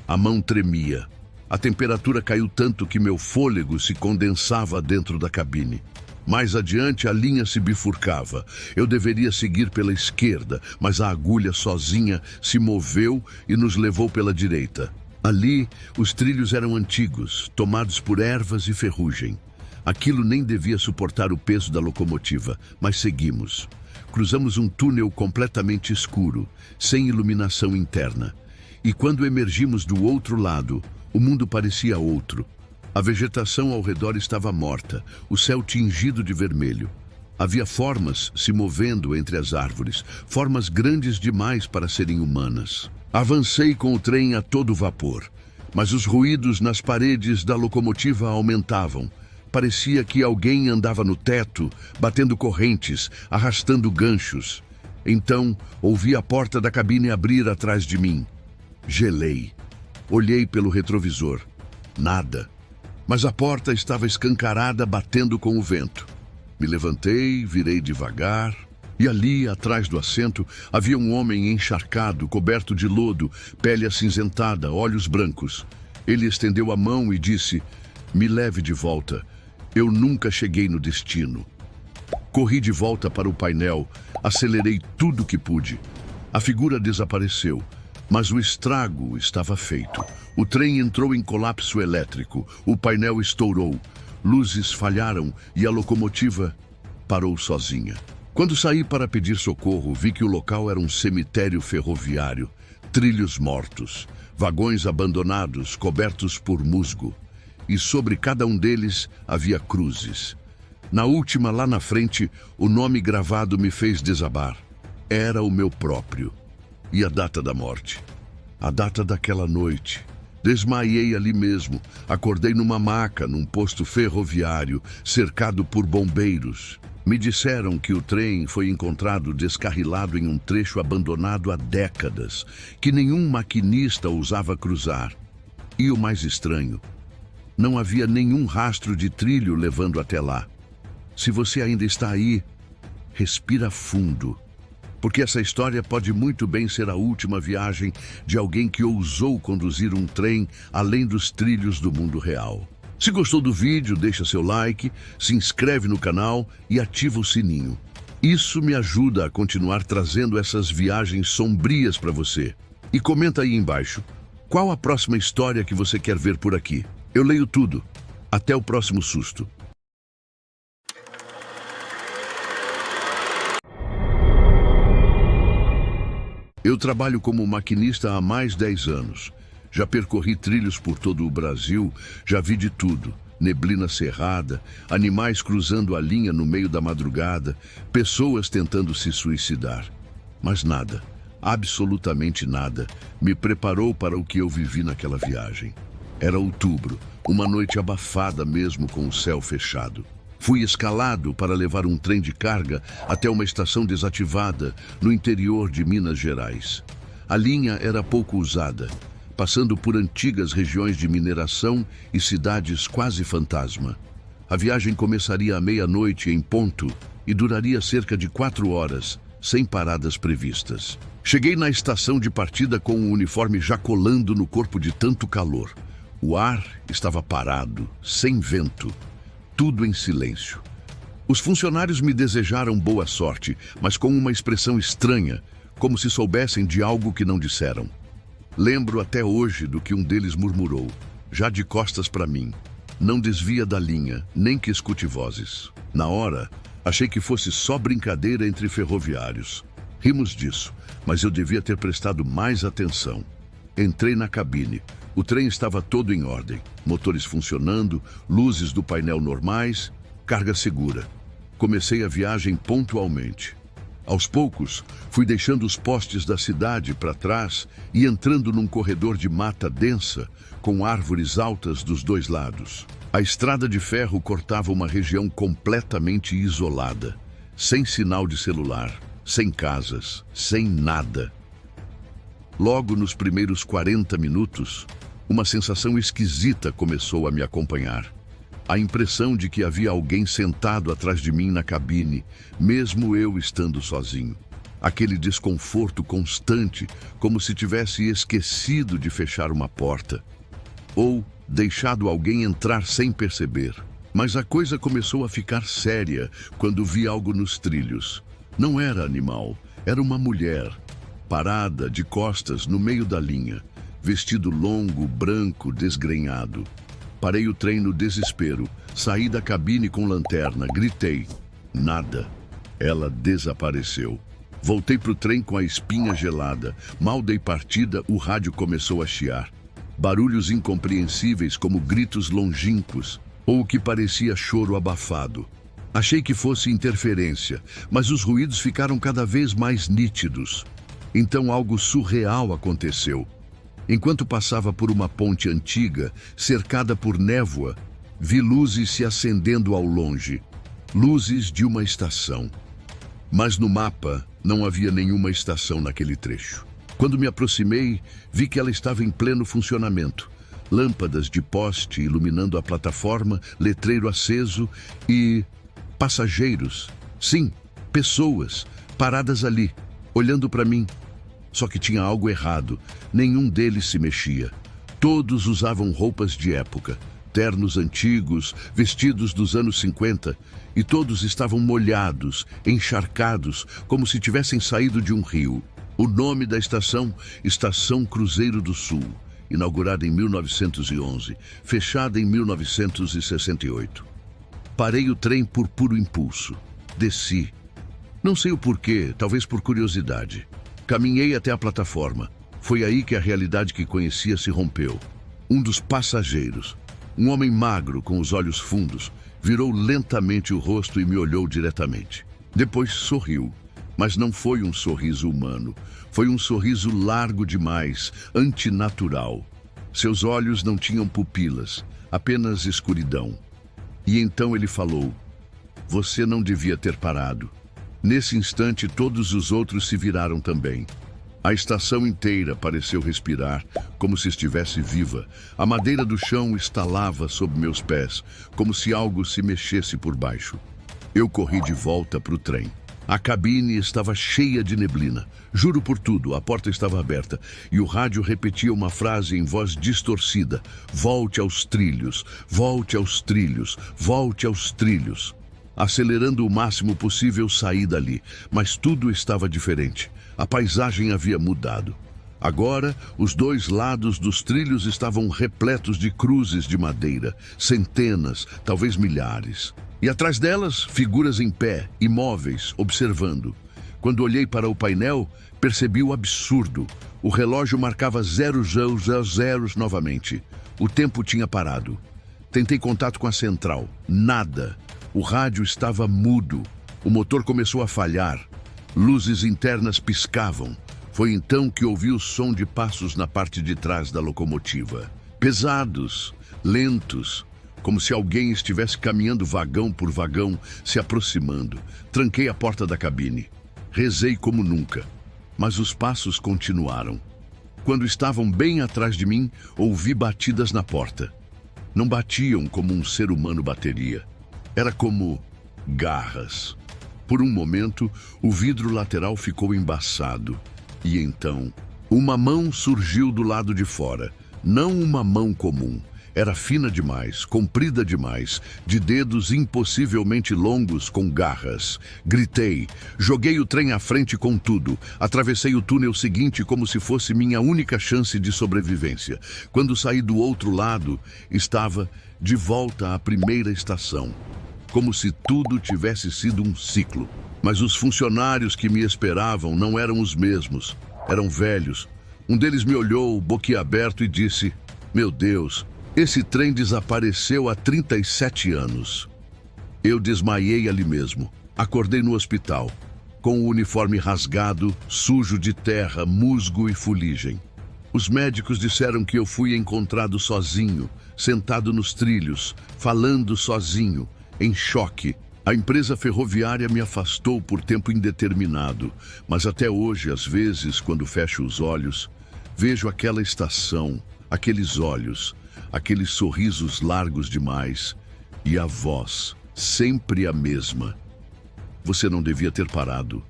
A mão tremia. A temperatura caiu tanto que meu fôlego se condensava dentro da cabine. Mais adiante, a linha se bifurcava. Eu deveria seguir pela esquerda, mas a agulha sozinha se moveu e nos levou pela direita. Ali, os trilhos eram antigos, tomados por ervas e ferrugem. Aquilo nem devia suportar o peso da locomotiva, mas seguimos. Cruzamos um túnel completamente escuro, sem iluminação interna. E quando emergimos do outro lado, o mundo parecia outro. A vegetação ao redor estava morta, o céu tingido de vermelho. Havia formas se movendo entre as árvores, formas grandes demais para serem humanas. Avancei com o trem a todo vapor, mas os ruídos nas paredes da locomotiva aumentavam. Parecia que alguém andava no teto, batendo correntes, arrastando ganchos. Então, ouvi a porta da cabine abrir atrás de mim. Gelei. Olhei pelo retrovisor. Nada. Mas a porta estava escancarada, batendo com o vento. Me levantei, virei devagar, e ali, atrás do assento, havia um homem encharcado, coberto de lodo, pele acinzentada, olhos brancos. Ele estendeu a mão e disse: "Me leve de volta. Eu nunca cheguei no destino." Corri de volta para o painel, acelerei tudo que pude. A figura desapareceu. Mas o estrago estava feito. O trem entrou em colapso elétrico. O painel estourou. Luzes falharam e a locomotiva parou sozinha. Quando saí para pedir socorro, vi que o local era um cemitério ferroviário. Trilhos mortos, vagões abandonados, cobertos por musgo. E sobre cada um deles havia cruzes. Na última, lá na frente, o nome gravado me fez desabar. Era o meu próprio. E a data da morte? A data daquela noite. Desmaiei ali mesmo. Acordei numa maca, num posto ferroviário, cercado por bombeiros. Me disseram que o trem foi encontrado descarrilado em um trecho abandonado há décadas, que nenhum maquinista ousava cruzar. E o mais estranho, não havia nenhum rastro de trilho levando até lá. Se você ainda está aí, respira fundo. Porque essa história pode muito bem ser a última viagem de alguém que ousou conduzir um trem além dos trilhos do mundo real. Se gostou do vídeo, deixa seu like, se inscreve no canal e ativa o sininho. Isso me ajuda a continuar trazendo essas viagens sombrias para você. E comenta aí embaixo, qual a próxima história que você quer ver por aqui? Eu leio tudo. Até o próximo susto. Eu trabalho como maquinista há mais de 10 anos. Já percorri trilhos por todo o Brasil, já vi de tudo. Neblina cerrada, animais cruzando a linha no meio da madrugada, pessoas tentando se suicidar. Mas nada, absolutamente nada, me preparou para o que eu vivi naquela viagem. Era outubro, uma noite abafada mesmo com o céu fechado. Fui escalado para levar um trem de carga até uma estação desativada no interior de Minas Gerais. A linha era pouco usada, passando por antigas regiões de mineração e cidades quase fantasma. A viagem começaria à meia-noite em ponto e duraria cerca de 4 horas, sem paradas previstas. Cheguei na estação de partida com o uniforme já colando no corpo de tanto calor. O ar estava parado, sem vento. Tudo em silêncio. Os funcionários me desejaram boa sorte, mas com uma expressão estranha, como se soubessem de algo que não disseram. Lembro até hoje do que um deles murmurou, já de costas para mim. Não desvia da linha, nem que escute vozes. Na hora, achei que fosse só brincadeira entre ferroviários. Rimos disso, mas eu devia ter prestado mais atenção. Entrei na cabine. O trem estava todo em ordem, motores funcionando, luzes do painel normais, carga segura. Comecei a viagem pontualmente. Aos poucos, fui deixando os postes da cidade para trás e entrando num corredor de mata densa, com árvores altas dos dois lados. A estrada de ferro cortava uma região completamente isolada, sem sinal de celular, sem casas, sem nada. Logo nos primeiros 40 minutos, uma sensação esquisita começou a me acompanhar. A impressão de que havia alguém sentado atrás de mim na cabine, mesmo eu estando sozinho. Aquele desconforto constante, como se tivesse esquecido de fechar uma porta. Ou deixado alguém entrar sem perceber. Mas a coisa começou a ficar séria quando vi algo nos trilhos. Não era animal, era uma mulher, parada de costas no meio da linha, vestido longo, branco, desgrenhado. Parei o trem no desespero, saí da cabine com lanterna, gritei. Nada. Ela desapareceu. Voltei pro trem com a espinha gelada. Mal dei partida, o rádio começou a chiar. Barulhos incompreensíveis como gritos longínquos, ou o que parecia choro abafado. Achei que fosse interferência, mas os ruídos ficaram cada vez mais nítidos. Então algo surreal aconteceu. Enquanto passava por uma ponte antiga, cercada por névoa, vi luzes se acendendo ao longe. Luzes de uma estação. Mas no mapa não havia nenhuma estação naquele trecho. Quando me aproximei, vi que ela estava em pleno funcionamento. Lâmpadas de poste iluminando a plataforma, letreiro aceso e passageiros. Sim, pessoas, paradas ali, olhando para mim. Só que tinha algo errado. Nenhum deles se mexia. Todos usavam roupas de época, ternos antigos, vestidos dos anos 50, e todos estavam molhados, encharcados, como se tivessem saído de um rio. O nome da estação, Estação Cruzeiro do Sul, inaugurada em 1911, fechada em 1968. Parei o trem por puro impulso. Desci. Não sei o porquê, talvez por curiosidade. Caminhei até a plataforma. Foi aí que a realidade que conhecia se rompeu. Um dos passageiros, um homem magro com os olhos fundos, virou lentamente o rosto e me olhou diretamente. Depois sorriu, mas não foi um sorriso humano. Foi um sorriso largo demais, antinatural. Seus olhos não tinham pupilas, apenas escuridão. E então ele falou: "Você não devia ter parado." Nesse instante, todos os outros se viraram também. A estação inteira pareceu respirar, como se estivesse viva. A madeira do chão estalava sob meus pés, como se algo se mexesse por baixo. Eu corri de volta para o trem. A cabine estava cheia de neblina. Juro por tudo, a porta estava aberta e o rádio repetia uma frase em voz distorcida: "Volte aos trilhos, volte aos trilhos, volte aos trilhos." Acelerando o máximo possível, saí dali, mas tudo estava diferente. A paisagem havia mudado. Agora, os dois lados dos trilhos estavam repletos de cruzes de madeira, centenas, talvez milhares. E atrás delas, figuras em pé, imóveis, observando. Quando olhei para o painel, percebi o absurdo. O relógio marcava 0000 novamente. O tempo tinha parado. Tentei contato com a central. Nada. O rádio estava mudo. O motor começou a falhar. Luzes internas piscavam. Foi então que ouvi o som de passos na parte de trás da locomotiva. Pesados, lentos, como se alguém estivesse caminhando vagão por vagão, se aproximando. Tranquei a porta da cabine. Rezei como nunca. Mas os passos continuaram. Quando estavam bem atrás de mim, ouvi batidas na porta. Não batiam como um ser humano bateria. Era como garras. Por um momento, o vidro lateral ficou embaçado. E então, uma mão surgiu do lado de fora. Não uma mão comum. Era fina demais, comprida demais, de dedos impossivelmente longos com garras. Gritei. Joguei o trem à frente com tudo. Atravessei o túnel seguinte como se fosse minha única chance de sobrevivência. Quando saí do outro lado, estava de volta à primeira estação. Como se tudo tivesse sido um ciclo. Mas os funcionários que me esperavam não eram os mesmos. Eram velhos. Um deles me olhou, boquiaberto, e disse: "Meu Deus, esse trem desapareceu há 37 anos." Eu desmaiei ali mesmo. Acordei no hospital. com o uniforme rasgado, sujo de terra, musgo e fuligem. Os médicos disseram que eu fui encontrado sozinho, sentado nos trilhos, falando sozinho, em choque. A empresa ferroviária me afastou por tempo indeterminado, mas até hoje, às vezes, quando fecho os olhos, vejo aquela estação, aqueles olhos, aqueles sorrisos largos demais e a voz, sempre a mesma. Você não devia ter parado.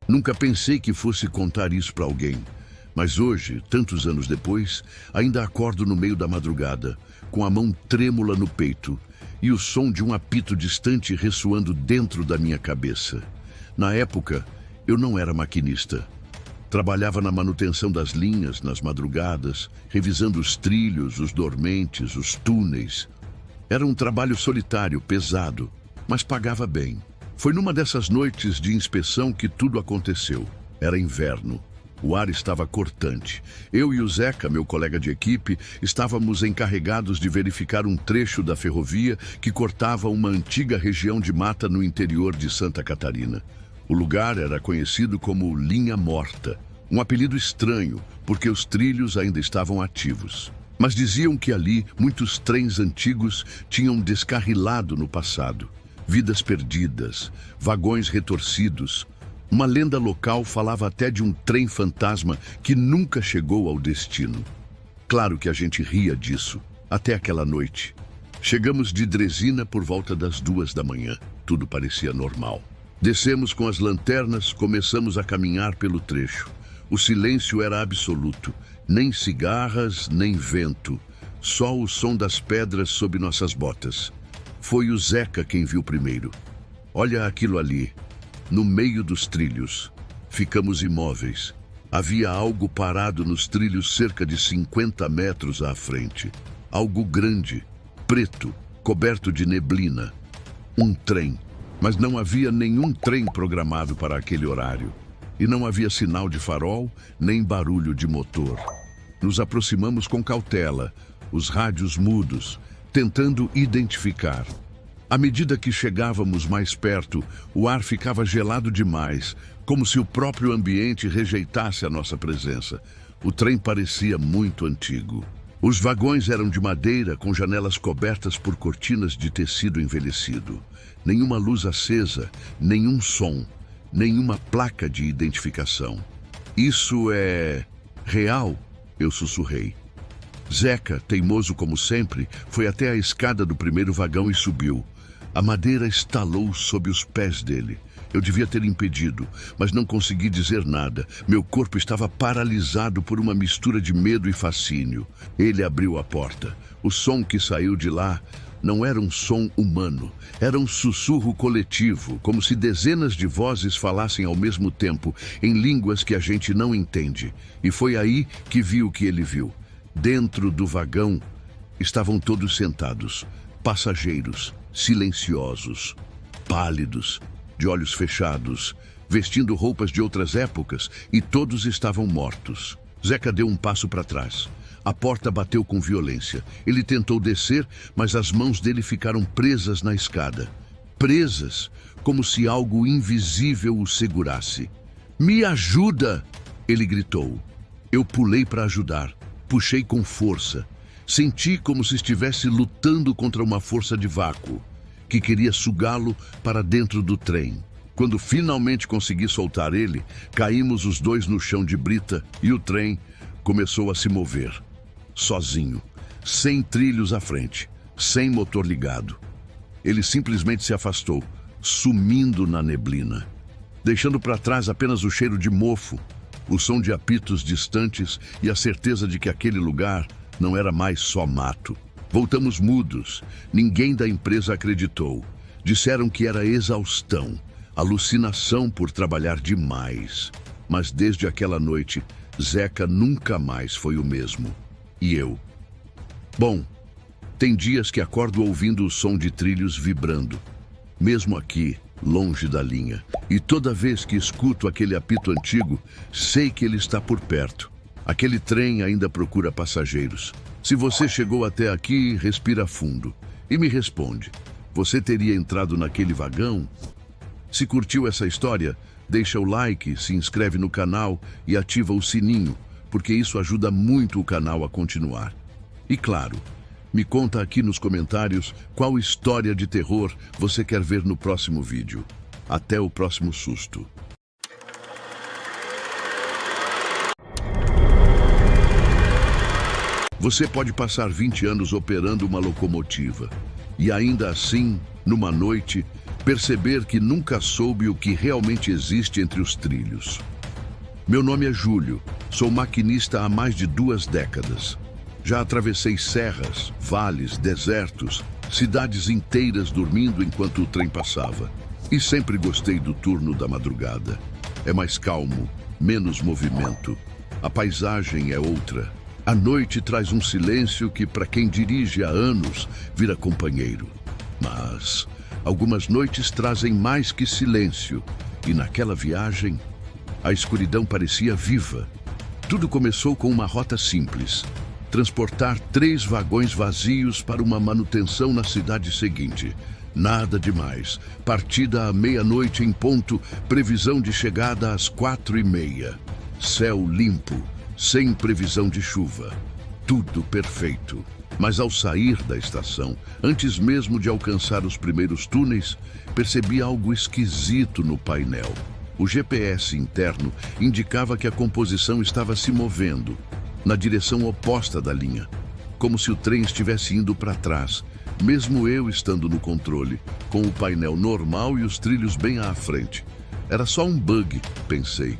Nunca pensei que fosse contar isso para alguém, mas hoje, tantos anos depois, ainda acordo no meio da madrugada, com a mão trêmula no peito e o som de um apito distante ressoando dentro da minha cabeça. Na época, eu não era maquinista. Trabalhava na manutenção das linhas, nas madrugadas, revisando os trilhos, os dormentes, os túneis. Era um trabalho solitário, pesado, mas pagava bem. Foi numa dessas noites de inspeção que tudo aconteceu. Era inverno. O ar estava cortante. Eu e o Zeca, meu colega de equipe, estávamos encarregados de verificar um trecho da ferrovia que cortava uma antiga região de mata no interior de Santa Catarina. O lugar era conhecido como Linha Morta, um apelido estranho, porque os trilhos ainda estavam ativos. Mas diziam que ali muitos trens antigos tinham descarrilado no passado. Vidas perdidas, vagões retorcidos. Uma lenda local falava até de um trem fantasma que nunca chegou ao destino. Claro que a gente ria disso, até aquela noite. Chegamos de Dresina por volta das 2 da manhã. Tudo parecia normal. Descemos com as lanternas, começamos a caminhar pelo trecho. O silêncio era absoluto. Nem cigarras, nem vento. Só o som das pedras sob nossas botas. Foi o Zeca quem viu primeiro. Olha aquilo ali, no meio dos trilhos. Ficamos imóveis. Havia algo parado nos trilhos cerca de 50 metros à frente. Algo grande, preto, coberto de neblina. Um trem. Mas não havia nenhum trem programado para aquele horário. E não havia sinal de farol, nem barulho de motor. Nos aproximamos com cautela, os rádios mudos, tentando identificar. À medida que chegávamos mais perto, o ar ficava gelado demais, como se o próprio ambiente rejeitasse a nossa presença. O trem parecia muito antigo. Os vagões eram de madeira, com janelas cobertas por cortinas de tecido envelhecido. Nenhuma luz acesa, nenhum som, nenhuma placa de identificação. Isso é real? Eu sussurrei. Zeca, teimoso como sempre, foi até a escada do primeiro vagão e subiu. A madeira estalou sob os pés dele. Eu devia ter impedido, mas não consegui dizer nada. Meu corpo estava paralisado por uma mistura de medo e fascínio. Ele abriu a porta. O som que saiu de lá não era um som humano. Era um sussurro coletivo, como se dezenas de vozes falassem ao mesmo tempo, em línguas que a gente não entende. E foi aí que vi o que ele viu. Dentro do vagão estavam todos sentados, passageiros, silenciosos, pálidos, de olhos fechados, vestindo roupas de outras épocas, e todos estavam mortos. Zeca deu um passo para trás. A porta bateu com violência. Ele tentou descer, mas as mãos dele ficaram presas na escada. Presas, como se algo invisível o segurasse. "Me ajuda!" ele gritou. Eu pulei para ajudar. Puxei com força. Senti como se estivesse lutando contra uma força de vácuo, que queria sugá-lo para dentro do trem. Quando finalmente consegui soltar ele, caímos os dois no chão de brita e o trem começou a se mover. Sozinho, sem trilhos à frente, sem motor ligado. Ele simplesmente se afastou, sumindo na neblina, deixando para trás apenas o cheiro de mofo, o som de apitos distantes e a certeza de que aquele lugar não era mais só mato. Voltamos mudos. Ninguém da empresa acreditou. Disseram que era exaustão, alucinação por trabalhar demais. Mas desde aquela noite, Zeca nunca mais foi o mesmo. E eu? Bom, tem dias que acordo ouvindo o som de trilhos vibrando, mesmo aqui, longe da linha. E toda vez que escuto aquele apito antigo, sei que ele está por perto. Aquele trem ainda procura passageiros. Se você chegou até aqui, respira fundo e me responde. Você teria entrado naquele vagão? Se curtiu essa história, deixa o like, se inscreve no canal e ativa o sininho, porque isso ajuda muito o canal a continuar. E claro, me conta aqui nos comentários qual história de terror você quer ver no próximo vídeo. Até o próximo susto. Você pode passar 20 anos operando uma locomotiva e ainda assim, numa noite, perceber que nunca soube o que realmente existe entre os trilhos. Meu nome é Júlio, sou maquinista há mais de 2 décadas. Já atravessei serras, vales, desertos, cidades inteiras dormindo enquanto o trem passava. E sempre gostei do turno da madrugada. É mais calmo, menos movimento. A paisagem é outra. A noite traz um silêncio que, para quem dirige há anos, vira companheiro. Mas algumas noites trazem mais que silêncio. E naquela viagem, a escuridão parecia viva. Tudo começou com uma rota simples: transportar 3 vagões vazios para uma manutenção na cidade seguinte. Nada demais. Partida à meia-noite em ponto, previsão de chegada às 4h30. Céu limpo, sem previsão de chuva. Tudo perfeito. Mas ao sair da estação, antes mesmo de alcançar os primeiros túneis, percebi algo esquisito no painel. O GPS interno indicava que a composição estava se movendo na direção oposta da linha, como se o trem estivesse indo para trás, mesmo eu estando no controle, com o painel normal e os trilhos bem à frente. Era só um bug, pensei.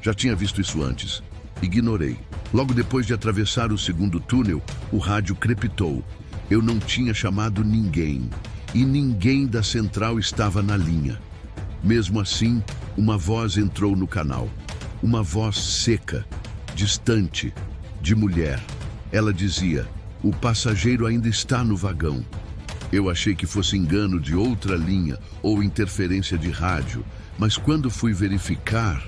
Já tinha visto isso antes. Ignorei. Logo depois de atravessar o segundo túnel, o rádio crepitou. Eu não tinha chamado ninguém, e ninguém da central estava na linha. Mesmo assim, uma voz entrou no canal. Uma voz seca, distante, de mulher. Ela dizia: "O passageiro ainda está no vagão." Eu achei que fosse engano de outra linha ou interferência de rádio, mas quando fui verificar,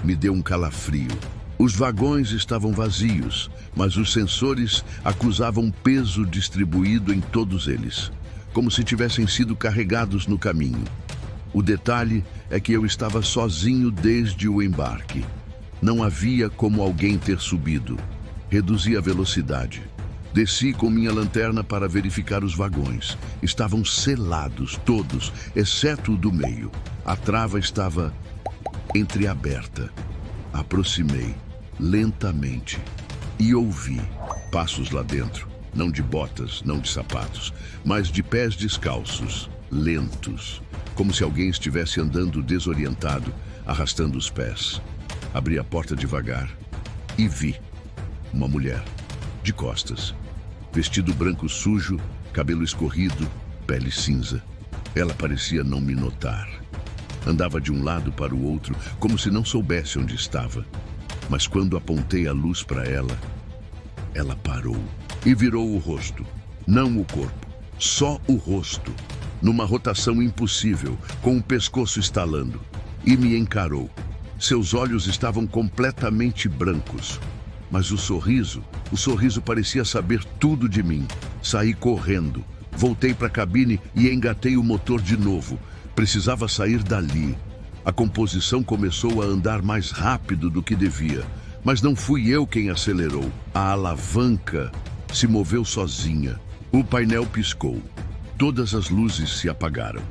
me deu um calafrio. Os vagões estavam vazios, mas os sensores acusavam peso distribuído em todos eles, como se tivessem sido carregados no caminho. O detalhe é que eu estava sozinho desde o embarque. Não havia como alguém ter subido. Reduzi a velocidade. Desci com minha lanterna para verificar os vagões. Estavam selados, todos, exceto o do meio. A trava estava entreaberta. Aproximei, lentamente, e ouvi passos lá dentro. Não de botas, não de sapatos, mas de pés descalços, lentos, como se alguém estivesse andando desorientado, arrastando os pés. Abri a porta devagar e vi uma mulher, de costas, vestido branco sujo, cabelo escorrido, pele cinza. Ela parecia não me notar. Andava de um lado para o outro, como se não soubesse onde estava. Mas quando apontei a luz para ela, ela parou e virou o rosto. Não o corpo, só o rosto, numa rotação impossível, com o pescoço estalando, e me encarou. Seus olhos estavam completamente brancos. Mas o sorriso parecia saber tudo de mim. Saí correndo, voltei para a cabine e engatei o motor de novo. Precisava sair dali. A composição começou a andar mais rápido do que devia, mas não fui eu quem acelerou. A alavanca se moveu sozinha. O painel piscou. Todas as luzes se apagaram.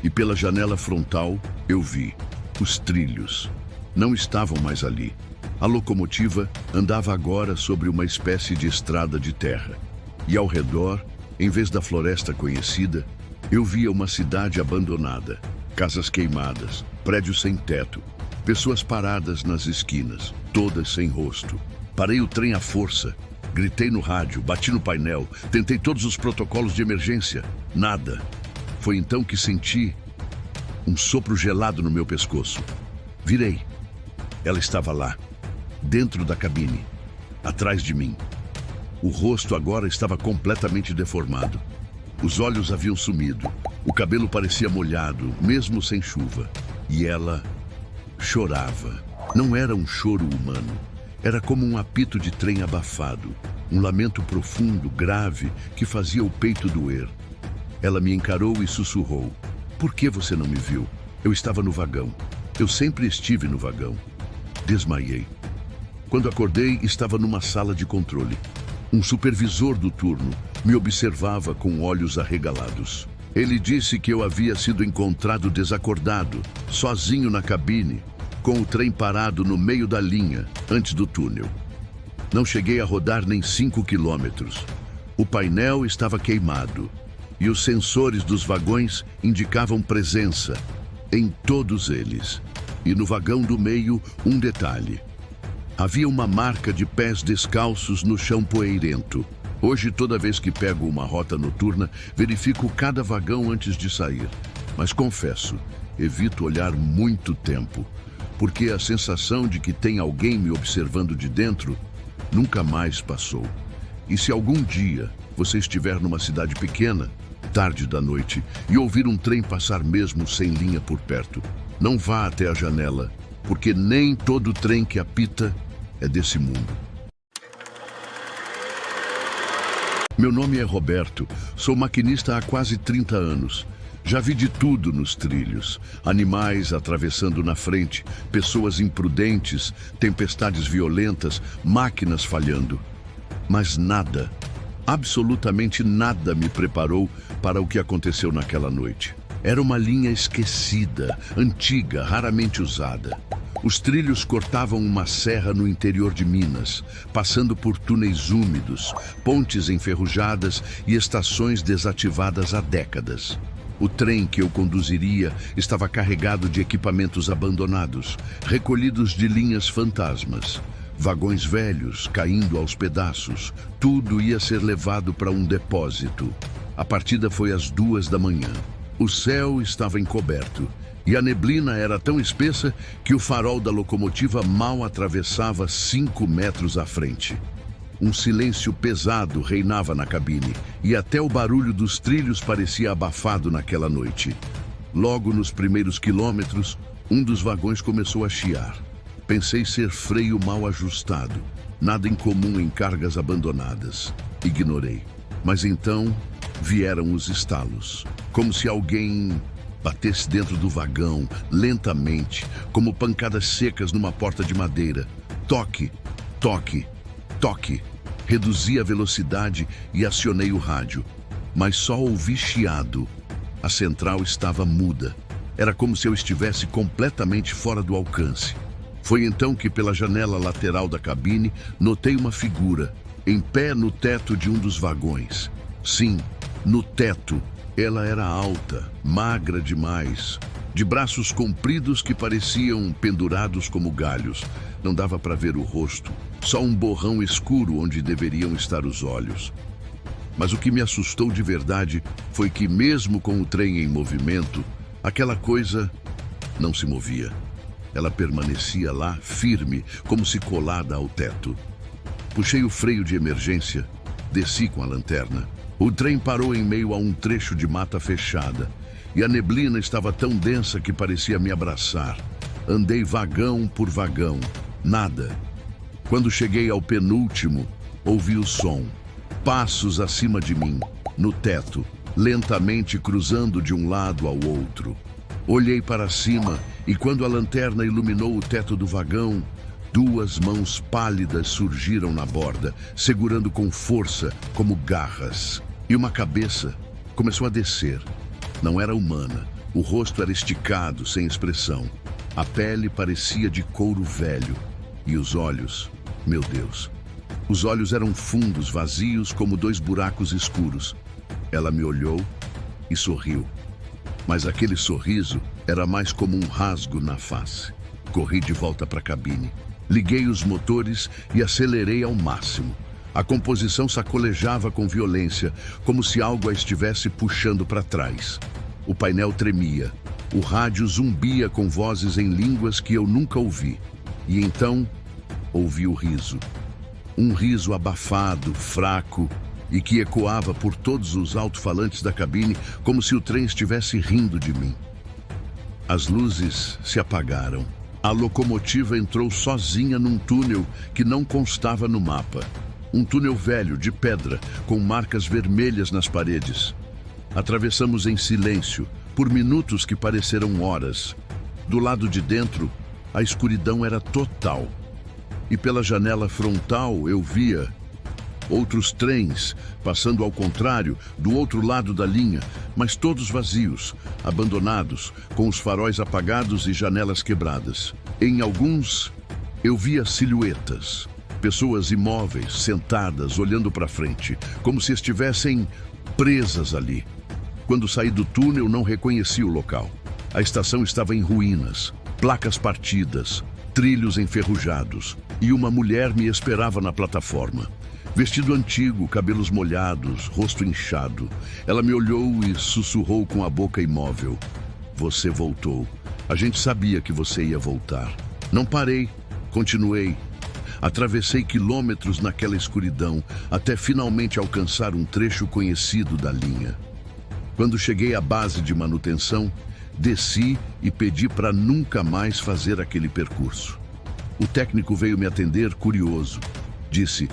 E pela janela frontal eu vi os trilhos. Não estavam mais ali. A locomotiva andava agora sobre uma espécie de estrada de terra. E ao redor, em vez da floresta conhecida, eu via uma cidade abandonada, casas queimadas, prédios sem teto, pessoas paradas nas esquinas, todas sem rosto. Parei o trem à força, gritei no rádio, bati no painel, tentei todos os protocolos de emergência. Nada. Foi então que senti um sopro gelado no meu pescoço. Virei. Ela estava lá, dentro da cabine, atrás de mim. O rosto agora estava completamente deformado. Os olhos haviam sumido. O cabelo parecia molhado, mesmo sem chuva. E ela chorava. Não era um choro humano. Era como um apito de trem abafado. Um lamento profundo, grave, que fazia o peito doer. Ela me encarou e sussurrou: "Por que você não me viu? Eu estava no vagão. Eu sempre estive no vagão." Desmaiei. Quando acordei, estava numa sala de controle. Um supervisor do turno me observava com olhos arregalados. Ele disse que eu havia sido encontrado desacordado, sozinho na cabine, com o trem parado no meio da linha, antes do túnel. Não cheguei a rodar nem 5 quilômetros. O painel estava queimado e os sensores dos vagões indicavam presença em todos eles. E no vagão do meio, um detalhe. Havia uma marca de pés descalços no chão poeirento. Hoje, toda vez que pego uma rota noturna, verifico cada vagão antes de sair. Mas confesso, evito olhar muito tempo, porque a sensação de que tem alguém me observando de dentro nunca mais passou. E se algum dia você estiver numa cidade pequena, tarde da noite, e ouvir um trem passar mesmo sem linha por perto, não vá até a janela, porque nem todo trem que apita é desse mundo. Meu nome é Roberto, sou maquinista há quase 30 anos. Já vi de tudo nos trilhos: animais atravessando na frente, pessoas imprudentes, tempestades violentas, máquinas falhando. Mas nada, absolutamente nada me preparou para o que aconteceu naquela noite. Era uma linha esquecida, antiga, raramente usada. Os trilhos cortavam uma serra no interior de Minas, passando por túneis úmidos, pontes enferrujadas e estações desativadas há décadas. O trem que eu conduziria estava carregado de equipamentos abandonados, recolhidos de linhas fantasmas. Vagões velhos caindo aos pedaços, tudo ia ser levado para um depósito. A partida foi às 2 da manhã. O céu estava encoberto e a neblina era tão espessa que o farol da locomotiva mal atravessava 5 metros à frente. Um silêncio pesado reinava na cabine e até o barulho dos trilhos parecia abafado naquela noite. Logo nos primeiros quilômetros, um dos vagões começou a chiar. Pensei ser freio mal ajustado, nada incomum em cargas abandonadas. Ignorei. Mas então vieram os estalos, como se alguém batesse dentro do vagão, lentamente, como pancadas secas numa porta de madeira. Toque, toque, toque. Reduzi a velocidade e acionei o rádio, mas só ouvi chiado. A central estava muda. Era como se eu estivesse completamente fora do alcance. Foi então que, pela janela lateral da cabine, notei uma figura, em pé no teto de um dos vagões. Sim, no teto. Ela era alta, magra demais, de braços compridos que pareciam pendurados como galhos. Não dava para ver o rosto, só um borrão escuro onde deveriam estar os olhos. Mas o que me assustou de verdade foi que, mesmo com o trem em movimento, aquela coisa não se movia. Ela permanecia lá, firme, como se colada ao teto. Puxei o freio de emergência, desci com a lanterna. O trem parou em meio a um trecho de mata fechada, e a neblina estava tão densa que parecia me abraçar. Andei vagão por vagão, nada. Quando cheguei ao penúltimo, ouvi o som. Passos acima de mim, no teto, lentamente cruzando de um lado ao outro. Olhei para cima e, quando a lanterna iluminou o teto do vagão, 2 mãos pálidas surgiram na borda, segurando com força, como garras. E uma cabeça começou a descer. Não era humana. O rosto era esticado, sem expressão. A pele parecia de couro velho. E os olhos, meu Deus. Os olhos eram fundos, vazios, como 2 buracos escuros. Ela me olhou e sorriu. Mas aquele sorriso era mais como um rasgo na face. Corri de volta para a cabine. Liguei os motores e acelerei ao máximo. A composição sacolejava com violência, como se algo a estivesse puxando para trás. O painel tremia. O rádio zumbia com vozes em línguas que eu nunca ouvi. E então, ouvi o riso. Um riso abafado, fraco, e que ecoava por todos os alto-falantes da cabine, como se o trem estivesse rindo de mim. As luzes se apagaram. A locomotiva entrou sozinha num túnel que não constava no mapa. Um túnel velho, de pedra, com marcas vermelhas nas paredes. Atravessamos em silêncio, por minutos que pareceram horas. Do lado de dentro, a escuridão era total. E pela janela frontal eu via outros trens passando ao contrário, do outro lado da linha, mas todos vazios, abandonados, com os faróis apagados e janelas quebradas. Em alguns, eu via silhuetas, pessoas imóveis, sentadas, olhando para frente, como se estivessem presas ali. Quando saí do túnel, não reconheci o local. A estação estava em ruínas, placas partidas, trilhos enferrujados, e uma mulher me esperava na plataforma. Vestido antigo, cabelos molhados, rosto inchado. Ela me olhou e sussurrou com a boca imóvel. Você voltou. A gente sabia que você ia voltar. Não parei, continuei. Atravessei quilômetros naquela escuridão, até finalmente alcançar um trecho conhecido da linha. Quando cheguei à base de manutenção, desci e pedi para nunca mais fazer aquele percurso. O técnico veio me atender curioso. Disse: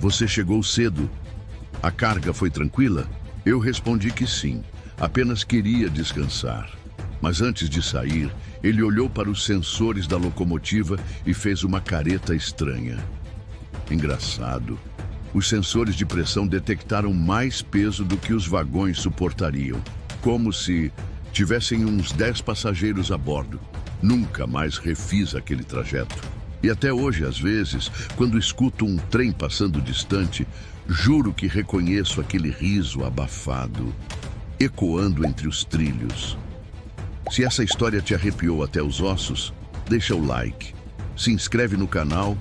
você chegou cedo. A carga foi tranquila? Eu respondi que sim, apenas queria descansar. Mas antes de sair, ele olhou para os sensores da locomotiva e fez uma careta estranha. Engraçado. Os sensores de pressão detectaram mais peso do que os vagões suportariam, como se tivessem uns 10 passageiros a bordo. Nunca mais refiz aquele trajeto. E até hoje, às vezes, quando escuto um trem passando distante, juro que reconheço aquele riso abafado, ecoando entre os trilhos. Se essa história te arrepiou até os ossos, deixa o like, se inscreve no canal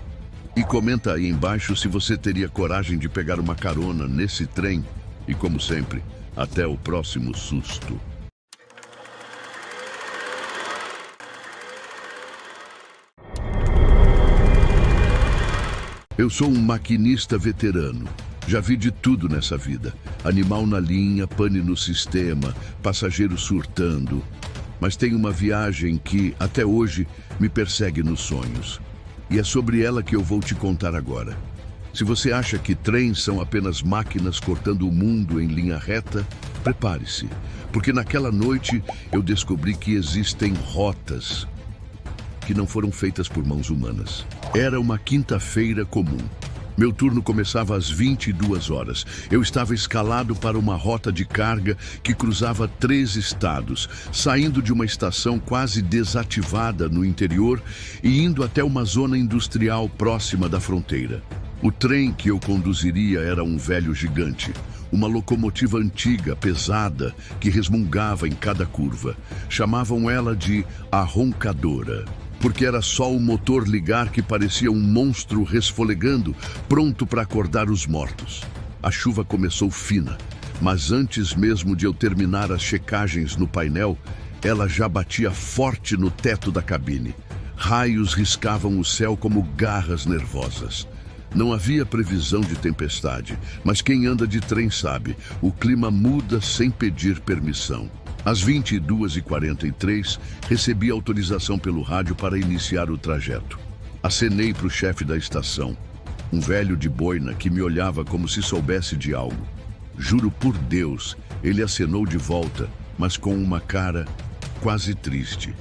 e comenta aí embaixo se você teria coragem de pegar uma carona nesse trem. E como sempre, até o próximo susto. Eu sou um maquinista veterano. Já vi de tudo nessa vida. Animal na linha, pane no sistema, passageiro surtando. Mas tem uma viagem que, até hoje, me persegue nos sonhos. E é sobre ela que eu vou te contar agora. Se você acha que trens são apenas máquinas cortando o mundo em linha reta, prepare-se. Porque naquela noite eu descobri que existem rotas que não foram feitas por mãos humanas. Era uma quinta-feira comum. Meu turno começava às 22 horas. Eu estava escalado para uma rota de carga que cruzava 3 estados, saindo de uma estação quase desativada no interior e indo até uma zona industrial próxima da fronteira. O trem que eu conduziria era um velho gigante, uma locomotiva antiga, pesada, que resmungava em cada curva. Chamavam ela de a roncadora, porque era só o motor ligar que parecia um monstro resfolegando, pronto para acordar os mortos. A chuva começou fina, mas antes mesmo de eu terminar as checagens no painel, ela já batia forte no teto da cabine. Raios riscavam o céu como garras nervosas. Não havia previsão de tempestade, mas quem anda de trem sabe, o clima muda sem pedir permissão. Às 22h43, recebi autorização pelo rádio para iniciar o trajeto. Acenei para o chefe da estação, um velho de boina que me olhava como se soubesse de algo. Juro por Deus, ele acenou de volta, mas com uma cara quase triste,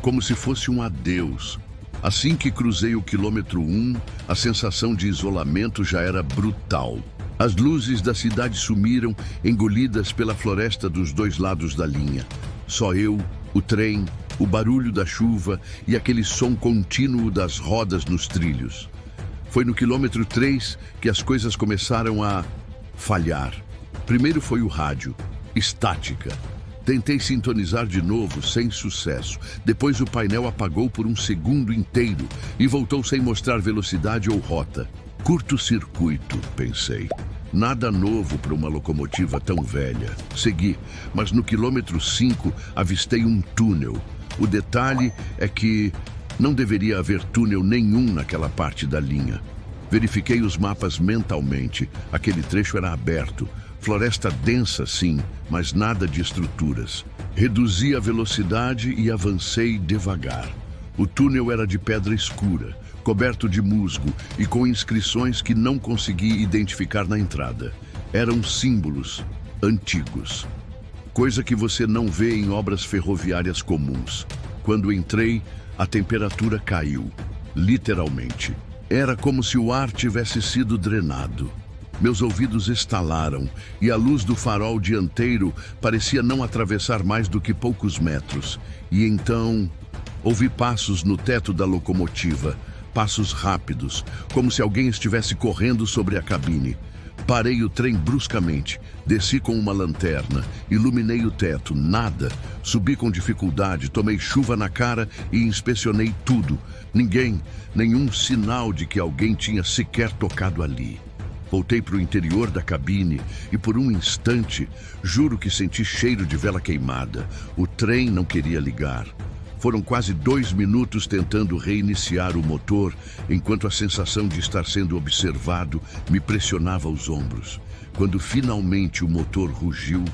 como se fosse um adeus. Assim que cruzei o quilômetro 1, a sensação de isolamento já era brutal. As luzes da cidade sumiram, engolidas pela floresta dos dois lados da linha. Só eu, o trem, o barulho da chuva e aquele som contínuo das rodas nos trilhos. Foi no quilômetro 3 que as coisas começaram a falhar. Primeiro foi o rádio, estática. Tentei sintonizar de novo, sem sucesso. Depois o painel apagou por um segundo inteiro e voltou sem mostrar velocidade ou rota. Curto-circuito, pensei. Nada novo para uma locomotiva tão velha. Segui, mas no quilômetro 5 avistei um túnel. O detalhe é que não deveria haver túnel nenhum naquela parte da linha. Verifiquei os mapas mentalmente. Aquele trecho era aberto. Floresta densa, sim, mas nada de estruturas. Reduzi a velocidade e avancei devagar. O túnel era de pedra escura, coberto de musgo e com inscrições que não consegui identificar na entrada. Eram símbolos, antigos. Coisa que você não vê em obras ferroviárias comuns. Quando entrei, a temperatura caiu, literalmente. Era como se o ar tivesse sido drenado. Meus ouvidos estalaram e a luz do farol dianteiro parecia não atravessar mais do que poucos metros. E então, ouvi passos no teto da locomotiva, passos rápidos, como se alguém estivesse correndo sobre a cabine. Parei o trem bruscamente, desci com uma lanterna, iluminei o teto, nada. Subi com dificuldade, tomei chuva na cara e inspecionei tudo. Ninguém, nenhum sinal de que alguém tinha sequer tocado ali. Voltei para o interior da cabine e por um instante, juro que senti cheiro de vela queimada. O trem não queria ligar. Foram quase 2 minutos tentando reiniciar o motor, enquanto a sensação de estar sendo observado me pressionava os ombros. Quando finalmente o motor rugiu,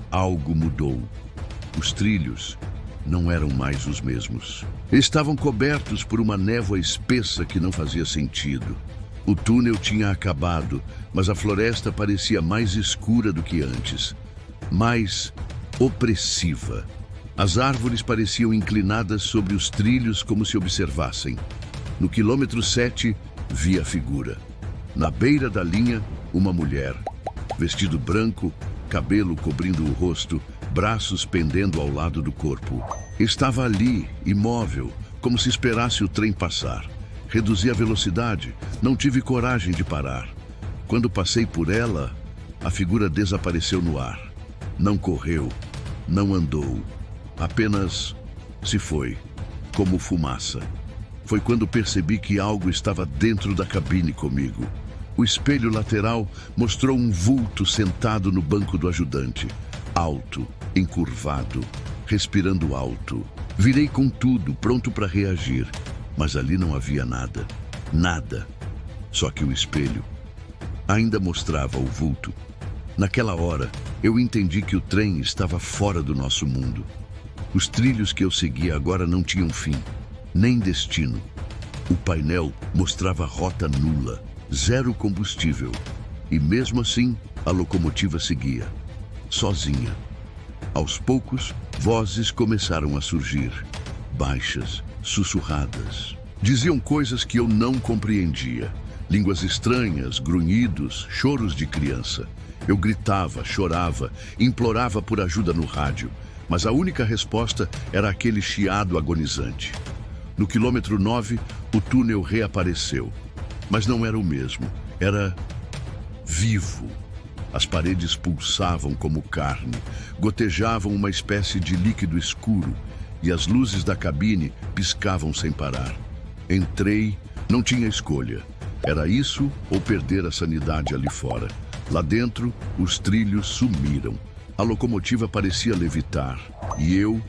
algo mudou. Os trilhos não eram mais os mesmos. Estavam cobertos por uma névoa espessa que não fazia sentido. O túnel tinha acabado, mas a floresta parecia mais escura do que antes, mais opressiva. As árvores pareciam inclinadas sobre os trilhos como se observassem. No quilômetro 7, vi a figura. Na beira da linha, uma mulher. Vestido branco, cabelo cobrindo o rosto, braços pendendo ao lado do corpo. Estava ali, imóvel, como se esperasse o trem passar. Reduzi a velocidade, não tive coragem de parar. Quando passei por ela, a figura desapareceu no ar. Não correu, não andou, apenas se foi, como fumaça. Foi quando percebi que algo estava dentro da cabine comigo. O espelho lateral mostrou um vulto sentado no banco do ajudante. Alto, encurvado, respirando alto. Virei com tudo, pronto para reagir. Mas ali não havia nada. Nada. Só que o espelho ainda mostrava o vulto. Naquela hora, eu entendi que o trem estava fora do nosso mundo. Os trilhos que eu seguia agora não tinham fim, nem destino. O painel mostrava rota nula, zero combustível. E mesmo assim, a locomotiva seguia, sozinha. Aos poucos, vozes começaram a surgir, baixas, sussurradas. Diziam coisas que eu não compreendia. Línguas estranhas, grunhidos, choros de criança. Eu gritava, chorava, implorava por ajuda no rádio, mas a única resposta era aquele chiado agonizante. No quilômetro 9, o túnel reapareceu, mas não era o mesmo, era vivo. As paredes pulsavam como carne, gotejavam uma espécie de líquido escuro e as luzes da cabine piscavam sem parar. Entrei, não tinha escolha. Era isso ou perder a sanidade ali fora. Lá dentro, os trilhos sumiram. A locomotiva parecia levitar. E eu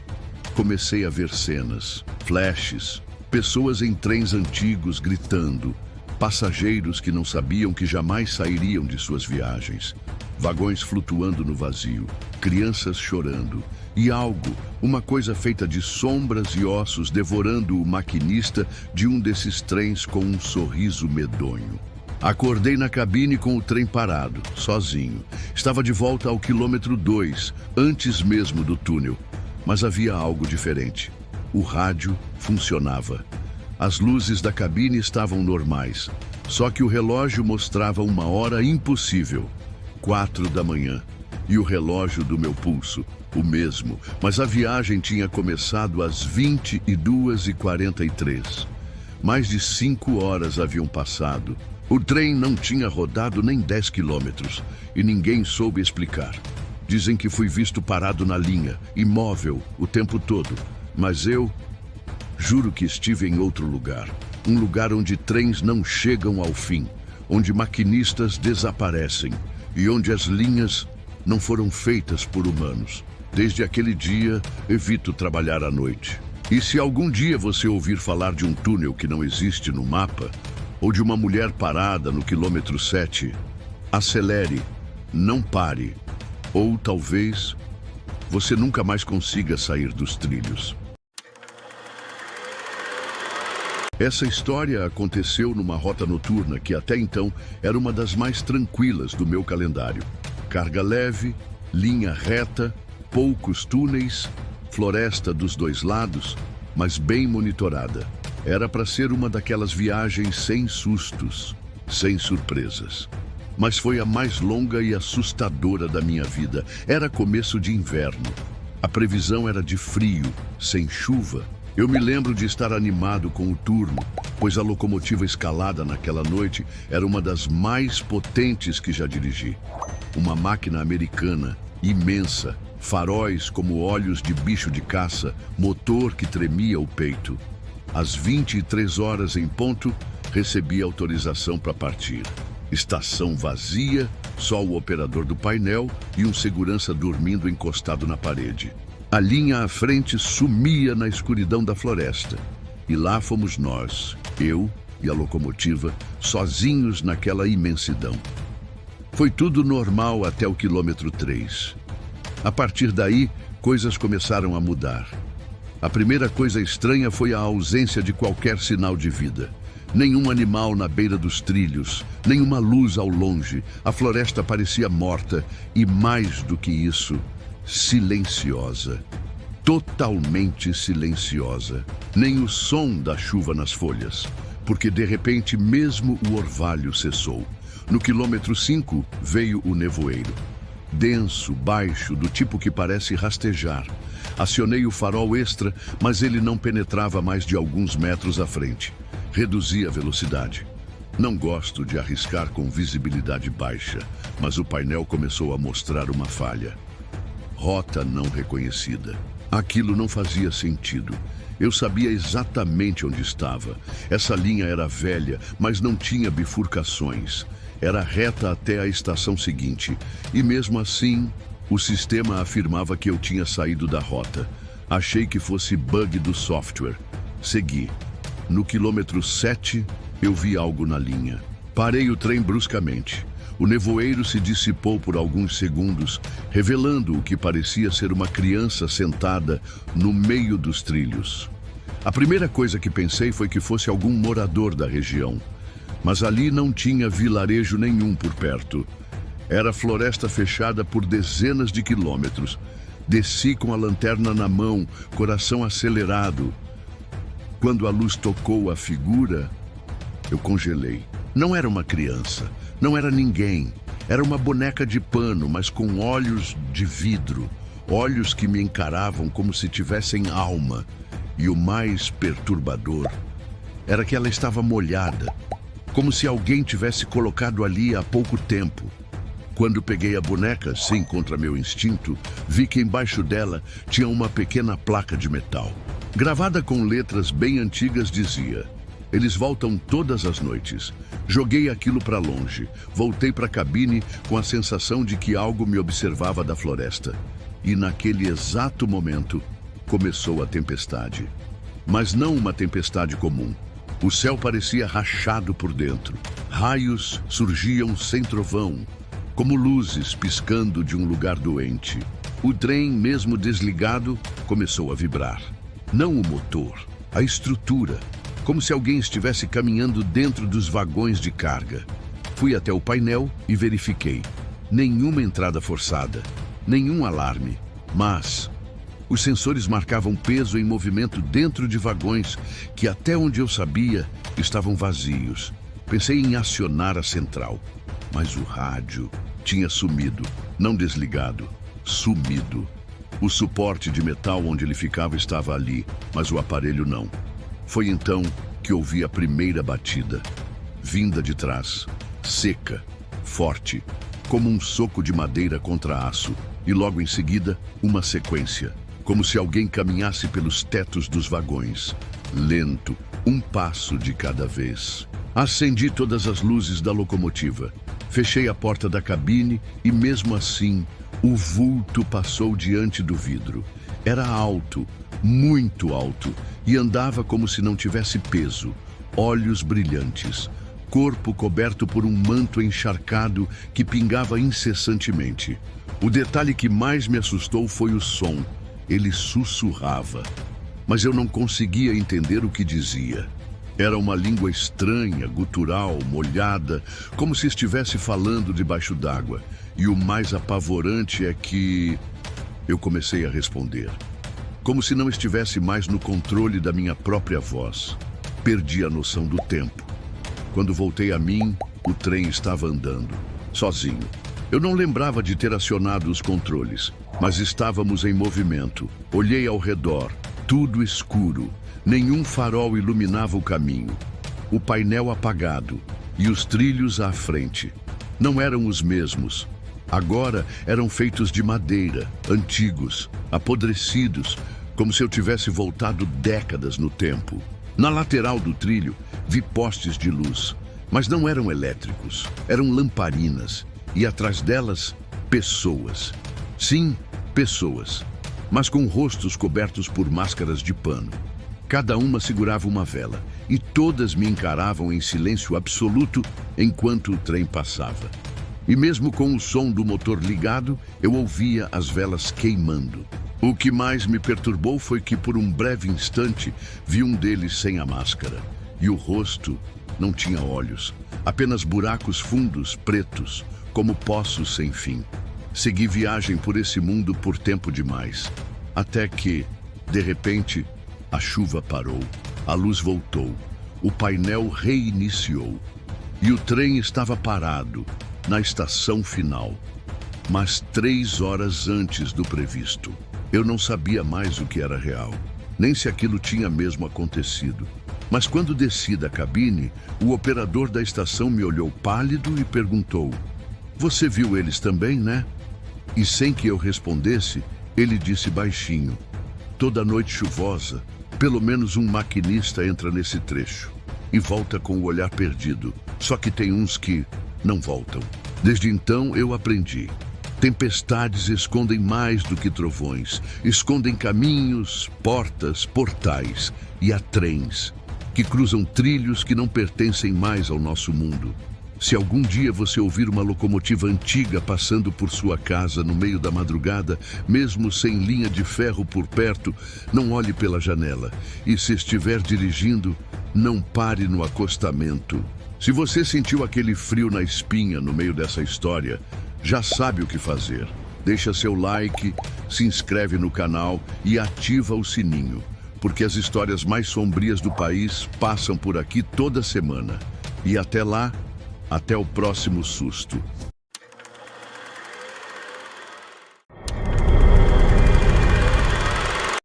comecei a ver cenas, flashes, pessoas em trens antigos gritando, passageiros que não sabiam que jamais sairiam de suas viagens, vagões flutuando no vazio, crianças chorando e algo, uma coisa feita de sombras e ossos devorando o maquinista de um desses trens com um sorriso medonho. Acordei na cabine com o trem parado, sozinho. Estava de volta ao quilômetro 2, antes mesmo do túnel. Mas havia algo diferente. O rádio funcionava. As luzes da cabine estavam normais. Só que o relógio mostrava uma hora impossível. 4 da manhã. E o relógio do meu pulso, o mesmo. Mas a viagem tinha começado às 22h43. Mais de 5 horas haviam passado. O trem não tinha rodado nem 10 quilômetros e ninguém soube explicar. Dizem que fui visto parado na linha, imóvel, o tempo todo. Mas eu juro que estive em outro lugar. Um lugar onde trens não chegam ao fim, onde maquinistas desaparecem e onde as linhas não foram feitas por humanos. Desde aquele dia, evito trabalhar à noite. E se algum dia você ouvir falar de um túnel que não existe no mapa, ou de uma mulher parada no quilômetro 7, acelere, não pare, ou talvez você nunca mais consiga sair dos trilhos. Essa história aconteceu numa rota noturna que até então era uma das mais tranquilas do meu calendário. Carga leve, Linha reta, poucos túneis, floresta dos dois lados, mas bem monitorada. Era para ser uma daquelas viagens sem sustos, sem surpresas. Mas foi a mais longa e assustadora da minha vida. Era começo de inverno. A previsão era de frio, sem chuva. Eu me lembro de estar animado com o turno, pois a locomotiva escalada naquela noite era uma das mais potentes que já dirigi. Uma máquina americana, imensa, faróis como olhos de bicho de caça, motor que tremia o peito. Às 23 horas em ponto, recebi autorização para partir. Estação vazia, só o operador do painel e um segurança dormindo encostado na parede. A linha à frente sumia na escuridão da floresta. E lá fomos nós, eu e a locomotiva, sozinhos naquela imensidão. Foi tudo normal até o quilômetro 3. A partir daí, coisas começaram a mudar. A primeira coisa estranha foi a ausência de qualquer sinal de vida. Nenhum animal na beira dos trilhos, nenhuma luz ao longe. A floresta parecia morta e, mais do que isso, silenciosa. Totalmente silenciosa. Nem o som da chuva nas folhas, porque de repente mesmo o orvalho cessou. No quilômetro 5 veio o nevoeiro. Denso, baixo, do tipo que parece rastejar. Acionei o farol extra, mas ele não penetrava mais de alguns metros à frente. Reduzi a velocidade. Não gosto de arriscar com visibilidade baixa, mas o painel começou a mostrar uma falha. Rota não reconhecida. Aquilo não fazia sentido. Eu sabia exatamente onde estava. Essa linha era velha, mas não tinha bifurcações. Era reta até a estação seguinte. E mesmo assim, o sistema afirmava que eu tinha saído da rota. Achei que fosse bug do software. Segui. No quilômetro 7, eu vi algo na linha. Parei o trem bruscamente. O nevoeiro se dissipou por alguns segundos, revelando o que parecia ser uma criança sentada no meio dos trilhos. A primeira coisa que pensei foi que fosse algum morador da região. Mas ali não tinha vilarejo nenhum por perto. Era floresta fechada por dezenas de quilômetros. Desci com a lanterna na mão, coração acelerado. Quando a luz tocou a figura, eu congelei. Não era uma criança, não era ninguém. Era uma boneca de pano, mas com olhos de vidro. Olhos que me encaravam como se tivessem alma. E o mais perturbador era que ela estava molhada, como se alguém tivesse colocado ali há pouco tempo. Quando peguei a boneca, sim, contra meu instinto, vi que embaixo dela tinha uma pequena placa de metal. Gravada com letras bem antigas dizia: "Eles voltam todas as noites." Joguei aquilo para longe. Voltei para a cabine com a sensação de que algo me observava da floresta. E naquele exato momento, começou a tempestade. Mas não uma tempestade comum. O céu parecia rachado por dentro. Raios surgiam sem trovão, como luzes piscando de um lugar doente. O trem, mesmo desligado, começou a vibrar. Não o motor, a estrutura, como se alguém estivesse caminhando dentro dos vagões de carga. Fui até o painel e verifiquei. Nenhuma entrada forçada, nenhum alarme, mas os sensores marcavam peso em movimento dentro de vagões que, até onde eu sabia, estavam vazios. Pensei em acionar a central, mas o rádio tinha sumido, não desligado, sumido. O suporte de metal onde ele ficava estava ali, mas o aparelho não. Foi então que ouvi a primeira batida, vinda de trás, seca, forte, como um soco de madeira contra aço, e logo em seguida, uma sequência, como se alguém caminhasse pelos tetos dos vagões, lento, um passo de cada vez. Acendi todas as luzes da locomotiva, fechei a porta da cabine e, mesmo assim, o vulto passou diante do vidro. Era alto, muito alto, e andava como se não tivesse peso, olhos brilhantes, corpo coberto por um manto encharcado que pingava incessantemente. O detalhe que mais me assustou foi o som. Ele sussurrava, mas eu não conseguia entender o que dizia. Era uma língua estranha, gutural, molhada, como se estivesse falando debaixo d'água. E o mais apavorante é que eu comecei a responder, como se não estivesse mais no controle da minha própria voz. Perdi a noção do tempo. Quando voltei a mim, o trem estava andando, sozinho. Eu não lembrava de ter acionado os controles, mas estávamos em movimento. Olhei ao redor, tudo escuro. Nenhum farol iluminava o caminho. O painel apagado e os trilhos à frente. Não eram os mesmos. Agora eram feitos de madeira, antigos, apodrecidos, como se eu tivesse voltado décadas no tempo. Na lateral do trilho, vi postes de luz, mas não eram elétricos, eram lamparinas, e atrás delas, pessoas. Sim, pessoas, mas com rostos cobertos por máscaras de pano. Cada uma segurava uma vela, e todas me encaravam em silêncio absoluto enquanto o trem passava. E mesmo com o som do motor ligado, eu ouvia as velas queimando. O que mais me perturbou foi que, por um breve instante, vi um deles sem a máscara. E o rosto não tinha olhos, apenas buracos fundos, pretos, como poços sem fim. Segui viagem por esse mundo por tempo demais. Até que, de repente, a chuva parou, a luz voltou, o painel reiniciou. E o trem estava parado, na estação final, mas 3 horas antes do previsto. Eu não sabia mais o que era real, nem se aquilo tinha mesmo acontecido. Mas quando desci da cabine, o operador da estação me olhou pálido e perguntou: "Você viu eles também, né?" E sem que eu respondesse, ele disse baixinho: "Toda noite chuvosa, pelo menos um maquinista entra nesse trecho e volta com o olhar perdido. Só que tem uns que não voltam." Desde então eu aprendi. Tempestades escondem mais do que trovões. Escondem caminhos, portas, portais e há trens que cruzam trilhos que não pertencem mais ao nosso mundo. Se algum dia você ouvir uma locomotiva antiga passando por sua casa no meio da madrugada, mesmo sem linha de ferro por perto, não olhe pela janela. E se estiver dirigindo, não pare no acostamento. Se você sentiu aquele frio na espinha no meio dessa história, já sabe o que fazer. Deixa seu like, se inscreve no canal e ativa o sininho, porque as histórias mais sombrias do país passam por aqui toda semana. E até lá, até o próximo susto.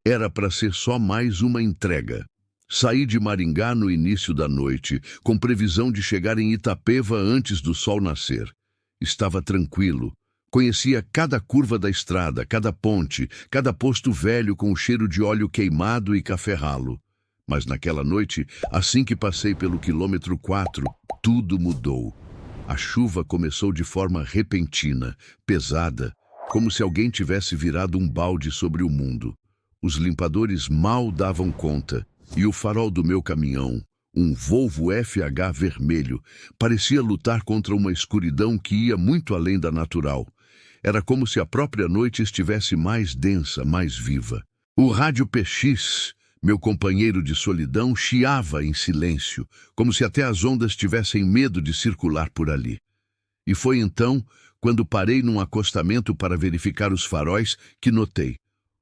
Era para ser só mais uma entrega. Saí de Maringá no início da noite, com previsão de chegar em Itapeva antes do sol nascer. Estava tranquilo. Conhecia cada curva da estrada, cada ponte, cada posto velho com o cheiro de óleo queimado e café ralo. Mas naquela noite, assim que passei pelo quilômetro 4, tudo mudou. A chuva começou de forma repentina, pesada, como se alguém tivesse virado um balde sobre o mundo. Os limpadores mal davam conta. E o farol do meu caminhão, um Volvo FH vermelho, parecia lutar contra uma escuridão que ia muito além da natural. Era como se a própria noite estivesse mais densa, mais viva. O rádio PX, meu companheiro de solidão, chiava em silêncio, como se até as ondas tivessem medo de circular por ali. E foi então, quando parei num acostamento para verificar os faróis, que notei.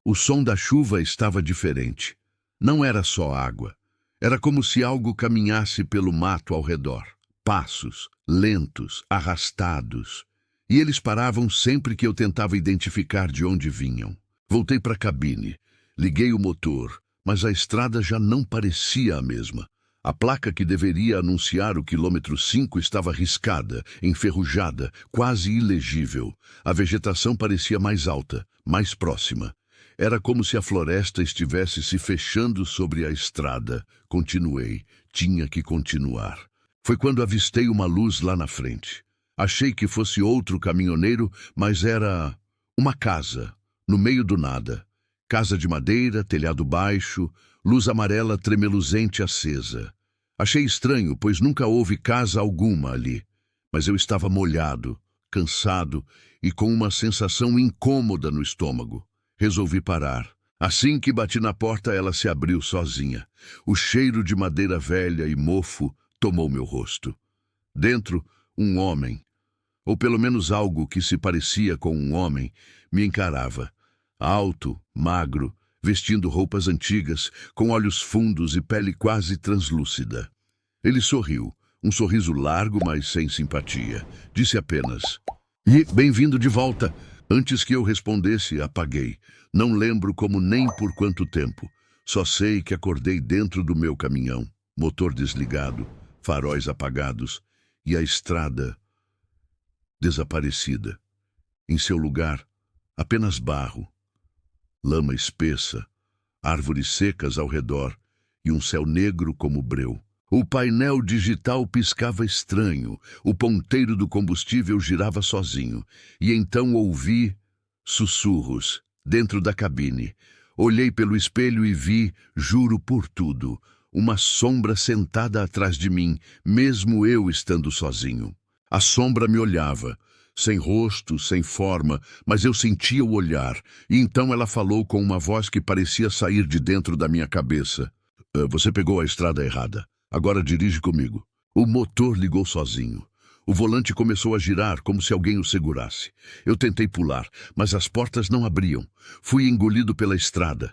O som da chuva estava diferente. Não era só água. Era como se algo caminhasse pelo mato ao redor. Passos, lentos, arrastados. E eles paravam sempre que eu tentava identificar de onde vinham. Voltei para a cabine. Liguei o motor, mas a estrada já não parecia a mesma. A placa que deveria anunciar o quilômetro 5 estava riscada, enferrujada, quase ilegível. A vegetação parecia mais alta, mais próxima. Era como se a floresta estivesse se fechando sobre a estrada. Continuei. Tinha que continuar. Foi quando avistei uma luz lá na frente. Achei que fosse outro caminhoneiro, mas era uma casa, no meio do nada. Casa de madeira, telhado baixo, luz amarela tremeluzente acesa. Achei estranho, pois nunca houve casa alguma ali. Mas eu estava molhado, cansado e com uma sensação incômoda no estômago. Resolvi parar. Assim que bati na porta, ela se abriu sozinha. O cheiro de madeira velha e mofo tomou meu rosto. Dentro, um homem, ou pelo menos algo que se parecia com um homem, me encarava. Alto, magro, vestindo roupas antigas, com olhos fundos e pele quase translúcida. Ele sorriu, um sorriso largo, mas sem simpatia. Disse apenas: "E bem-vindo de volta." Antes que eu respondesse, apaguei. Não lembro como nem por quanto tempo. Só sei que acordei dentro do meu caminhão, motor desligado, faróis apagados e a estrada desaparecida. Em seu lugar, apenas barro, lama espessa, árvores secas ao redor e um céu negro como breu. O painel digital piscava estranho, o ponteiro do combustível girava sozinho, e então ouvi sussurros dentro da cabine. Olhei pelo espelho e vi, juro por tudo, uma sombra sentada atrás de mim, mesmo eu estando sozinho. A sombra me olhava, sem rosto, sem forma, mas eu sentia o olhar, e então ela falou com uma voz que parecia sair de dentro da minha cabeça. Você pegou a estrada errada. Agora dirige comigo." O motor ligou sozinho. O volante começou a girar como se alguém o segurasse. Eu tentei pular, mas as portas não abriam. Fui engolido pela estrada.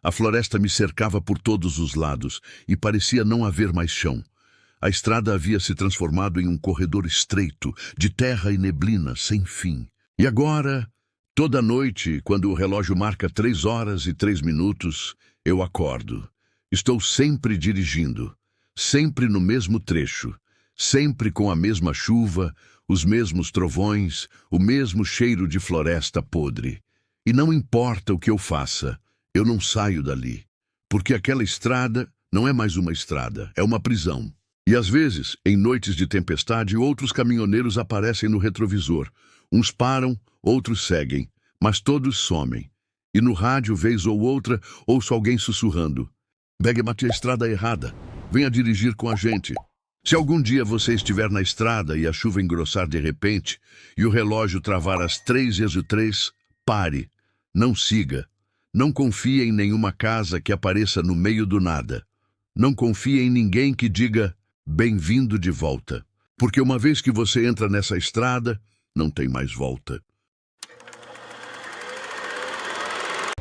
A floresta me cercava por todos os lados e parecia não haver mais chão. A estrada havia se transformado em um corredor estreito, de terra e neblina sem fim. E agora, toda noite, quando o relógio marca 3 horas e 3 minutos, eu acordo. Estou sempre dirigindo. Sempre no mesmo trecho, sempre com a mesma chuva, os mesmos trovões, o mesmo cheiro de floresta podre. E não importa o que eu faça, eu não saio dali, porque aquela estrada não é mais uma estrada, é uma prisão. E às vezes, em noites de tempestade, outros caminhoneiros aparecem no retrovisor. Uns param, outros seguem, mas todos somem. E no rádio, vez ou outra, ouço alguém sussurrando: "Pegue a estrada errada. Venha dirigir com a gente." Se algum dia você estiver na estrada e a chuva engrossar de repente e o relógio travar às 3:03, pare. Não siga. Não confie em nenhuma casa que apareça no meio do nada. Não confie em ninguém que diga "bem-vindo de volta." Porque uma vez que você entra nessa estrada, não tem mais volta.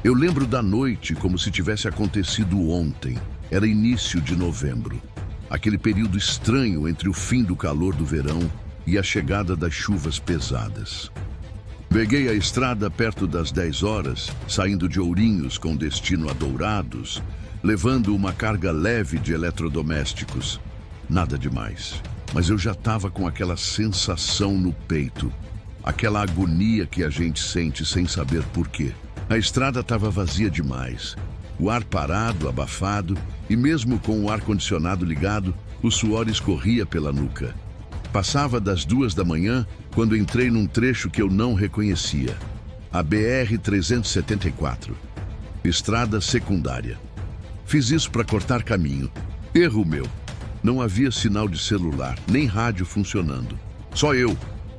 Eu lembro da noite como se tivesse acontecido ontem. Era início de novembro, aquele período estranho entre o fim do calor do verão e a chegada das chuvas pesadas. Peguei a estrada perto das 10 horas, saindo de Ourinhos com destino a Dourados, levando uma carga leve de eletrodomésticos. Nada demais, mas eu já estava com aquela sensação no peito, aquela agonia que a gente sente sem saber por quê. A estrada estava vazia demais. O ar parado, abafado, e mesmo com o ar-condicionado ligado, o suor escorria pela nuca. Passava das 2 da manhã quando entrei num trecho que eu não reconhecia. A BR-374. Estrada secundária. Fiz isso para cortar caminho. Erro meu. Não havia sinal de celular, nem rádio funcionando. Só eu,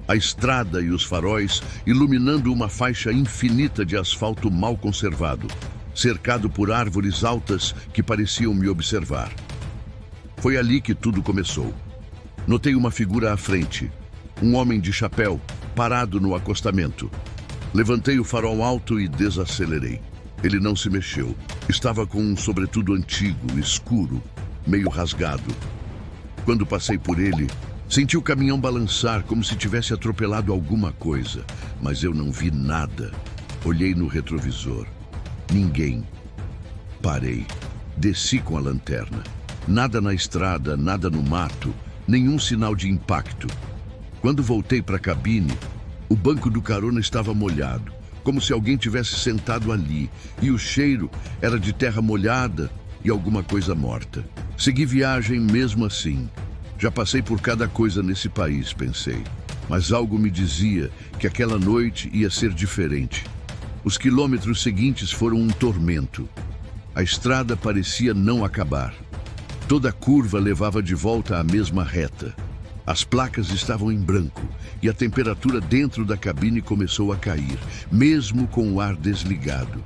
a estrada e os faróis iluminando uma faixa infinita de asfalto mal conservado, cercado por árvores altas que pareciam me observar. Foi ali que tudo começou. Notei uma figura à frente, um homem de chapéu, parado no acostamento. Levantei o farol alto e desacelerei. Ele não se mexeu. Estava com um sobretudo antigo, escuro, meio rasgado. Quando passei por ele, senti o caminhão balançar como se tivesse atropelado alguma coisa, mas eu não vi nada. Olhei no retrovisor. Ninguém. Parei. Desci com a lanterna. Nada na estrada, nada no mato, nenhum sinal de impacto. Quando voltei para a cabine, o banco do carona estava molhado, como se alguém tivesse sentado ali, e o cheiro era de terra molhada e alguma coisa morta. Segui viagem mesmo assim. Já passei por cada coisa nesse país, pensei, mas algo me dizia que aquela noite ia ser diferente. Os quilômetros seguintes foram um tormento. A estrada parecia não acabar. Toda curva levava de volta à mesma reta. As placas estavam em branco e a temperatura dentro da cabine começou a cair, mesmo com o ar desligado.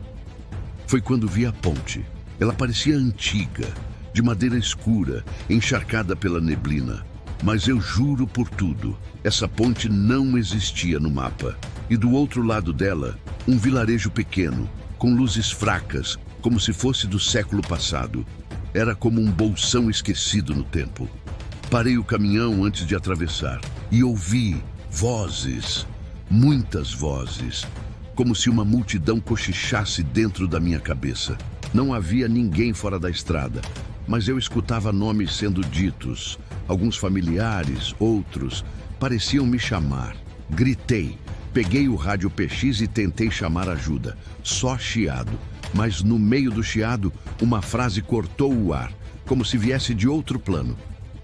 foi quando vi a ponte. Ela parecia antiga, de madeira escura, encharcada pela neblina. Mas eu juro por tudo, essa ponte não existia no mapa. E do outro lado dela, um vilarejo pequeno, com luzes fracas, como se fosse do século passado. Era como um bolsão esquecido no tempo. Parei o caminhão antes de atravessar e ouvi vozes, muitas vozes, como se uma multidão cochichasse dentro da minha cabeça. Não havia ninguém fora da estrada, mas eu escutava nomes sendo ditos. Alguns familiares, outros, pareciam me chamar. Gritei, peguei o rádio PX e tentei chamar ajuda. Só chiado, mas no meio do chiado, uma frase cortou o ar, como se viesse de outro plano.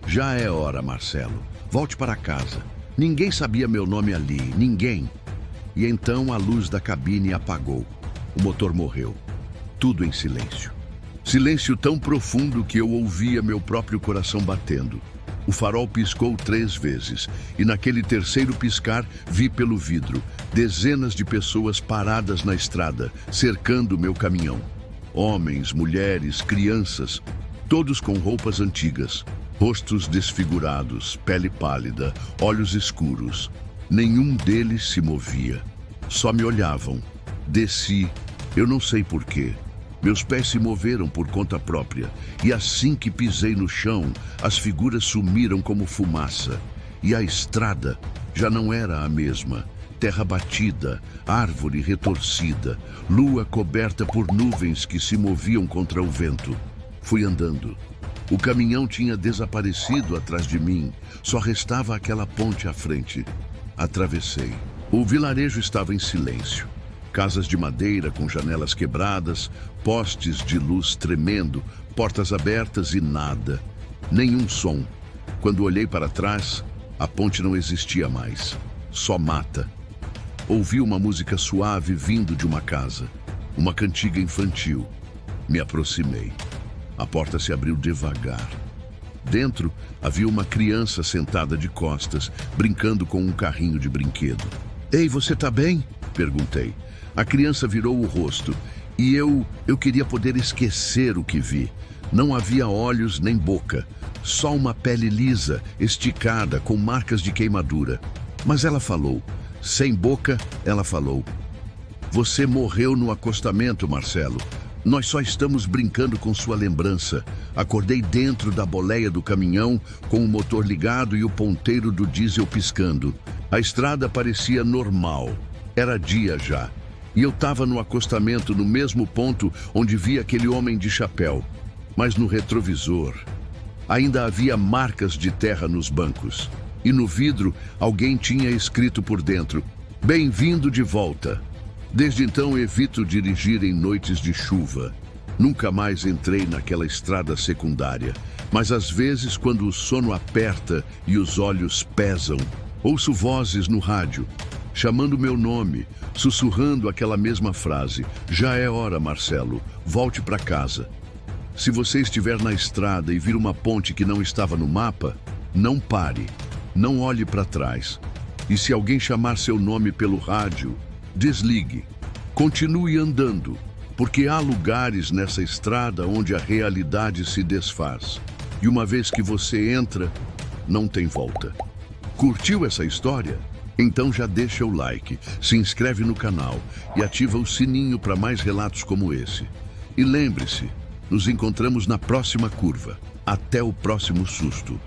Já é hora, Marcelo. Volte para casa. Ninguém sabia meu nome ali, ninguém. E então a luz da cabine apagou. O motor morreu. Tudo em silêncio. Silêncio tão profundo que eu ouvia meu próprio coração batendo. O farol piscou 3 vezes e naquele terceiro piscar vi pelo vidro dezenas de pessoas paradas na estrada, cercando meu caminhão. Homens, mulheres, crianças, todos com roupas antigas, rostos desfigurados, pele pálida, olhos escuros. Nenhum deles se movia. Só me olhavam. Desci, eu não sei porquê. Meus pés se moveram por conta própria, e assim que pisei no chão, as figuras sumiram como fumaça. E a estrada já não era a mesma. Terra batida, árvore retorcida, lua coberta por nuvens que se moviam contra o vento. Fui andando. O caminhão tinha desaparecido atrás de mim, só restava aquela ponte à frente. Atravessei. O vilarejo estava em silêncio. Casas de madeira com janelas quebradas, postes de luz tremendo, portas abertas e nada. Nenhum som. Quando olhei para trás, a ponte não existia mais. Só mata. Ouvi uma música suave vindo de uma casa. Uma cantiga infantil. Me aproximei. A porta se abriu devagar. Dentro havia uma criança sentada de costas, brincando com um carrinho de brinquedo. "Ei, você tá bem?" perguntei. A criança virou o rosto e eu queria poder esquecer o que vi. Não havia olhos nem boca, só uma pele lisa, esticada, com marcas de queimadura. Mas ela falou. Sem boca, ela falou: "Você morreu no acostamento, Marcelo. Nós só estamos brincando com sua lembrança. Acordei dentro da boleia do caminhão, com o motor ligado e o ponteiro do diesel piscando. A estrada parecia normal. Era dia já. E eu estava no acostamento, no mesmo ponto onde vi aquele homem de chapéu. Mas no retrovisor, ainda havia marcas de terra nos bancos. E no vidro, alguém tinha escrito por dentro: 'Bem-vindo de volta'. Desde então evito dirigir em noites de chuva. Nunca mais entrei naquela estrada secundária. Mas às vezes, quando o sono aperta e os olhos pesam, ouço vozes no rádio, chamando meu nome, sussurrando aquela mesma frase: 'Já é hora, Marcelo, volte para casa'. Se você estiver na estrada e vir uma ponte que não estava no mapa, não pare, não olhe para trás. E se alguém chamar seu nome pelo rádio, desligue. Continue andando, porque há lugares nessa estrada onde a realidade se desfaz. E uma vez que você entra, não tem volta." Curtiu essa história? Então já deixa o like, se inscreve no canal e ativa o sininho para mais relatos como esse. E lembre-se, nos encontramos na próxima curva. Até o próximo susto.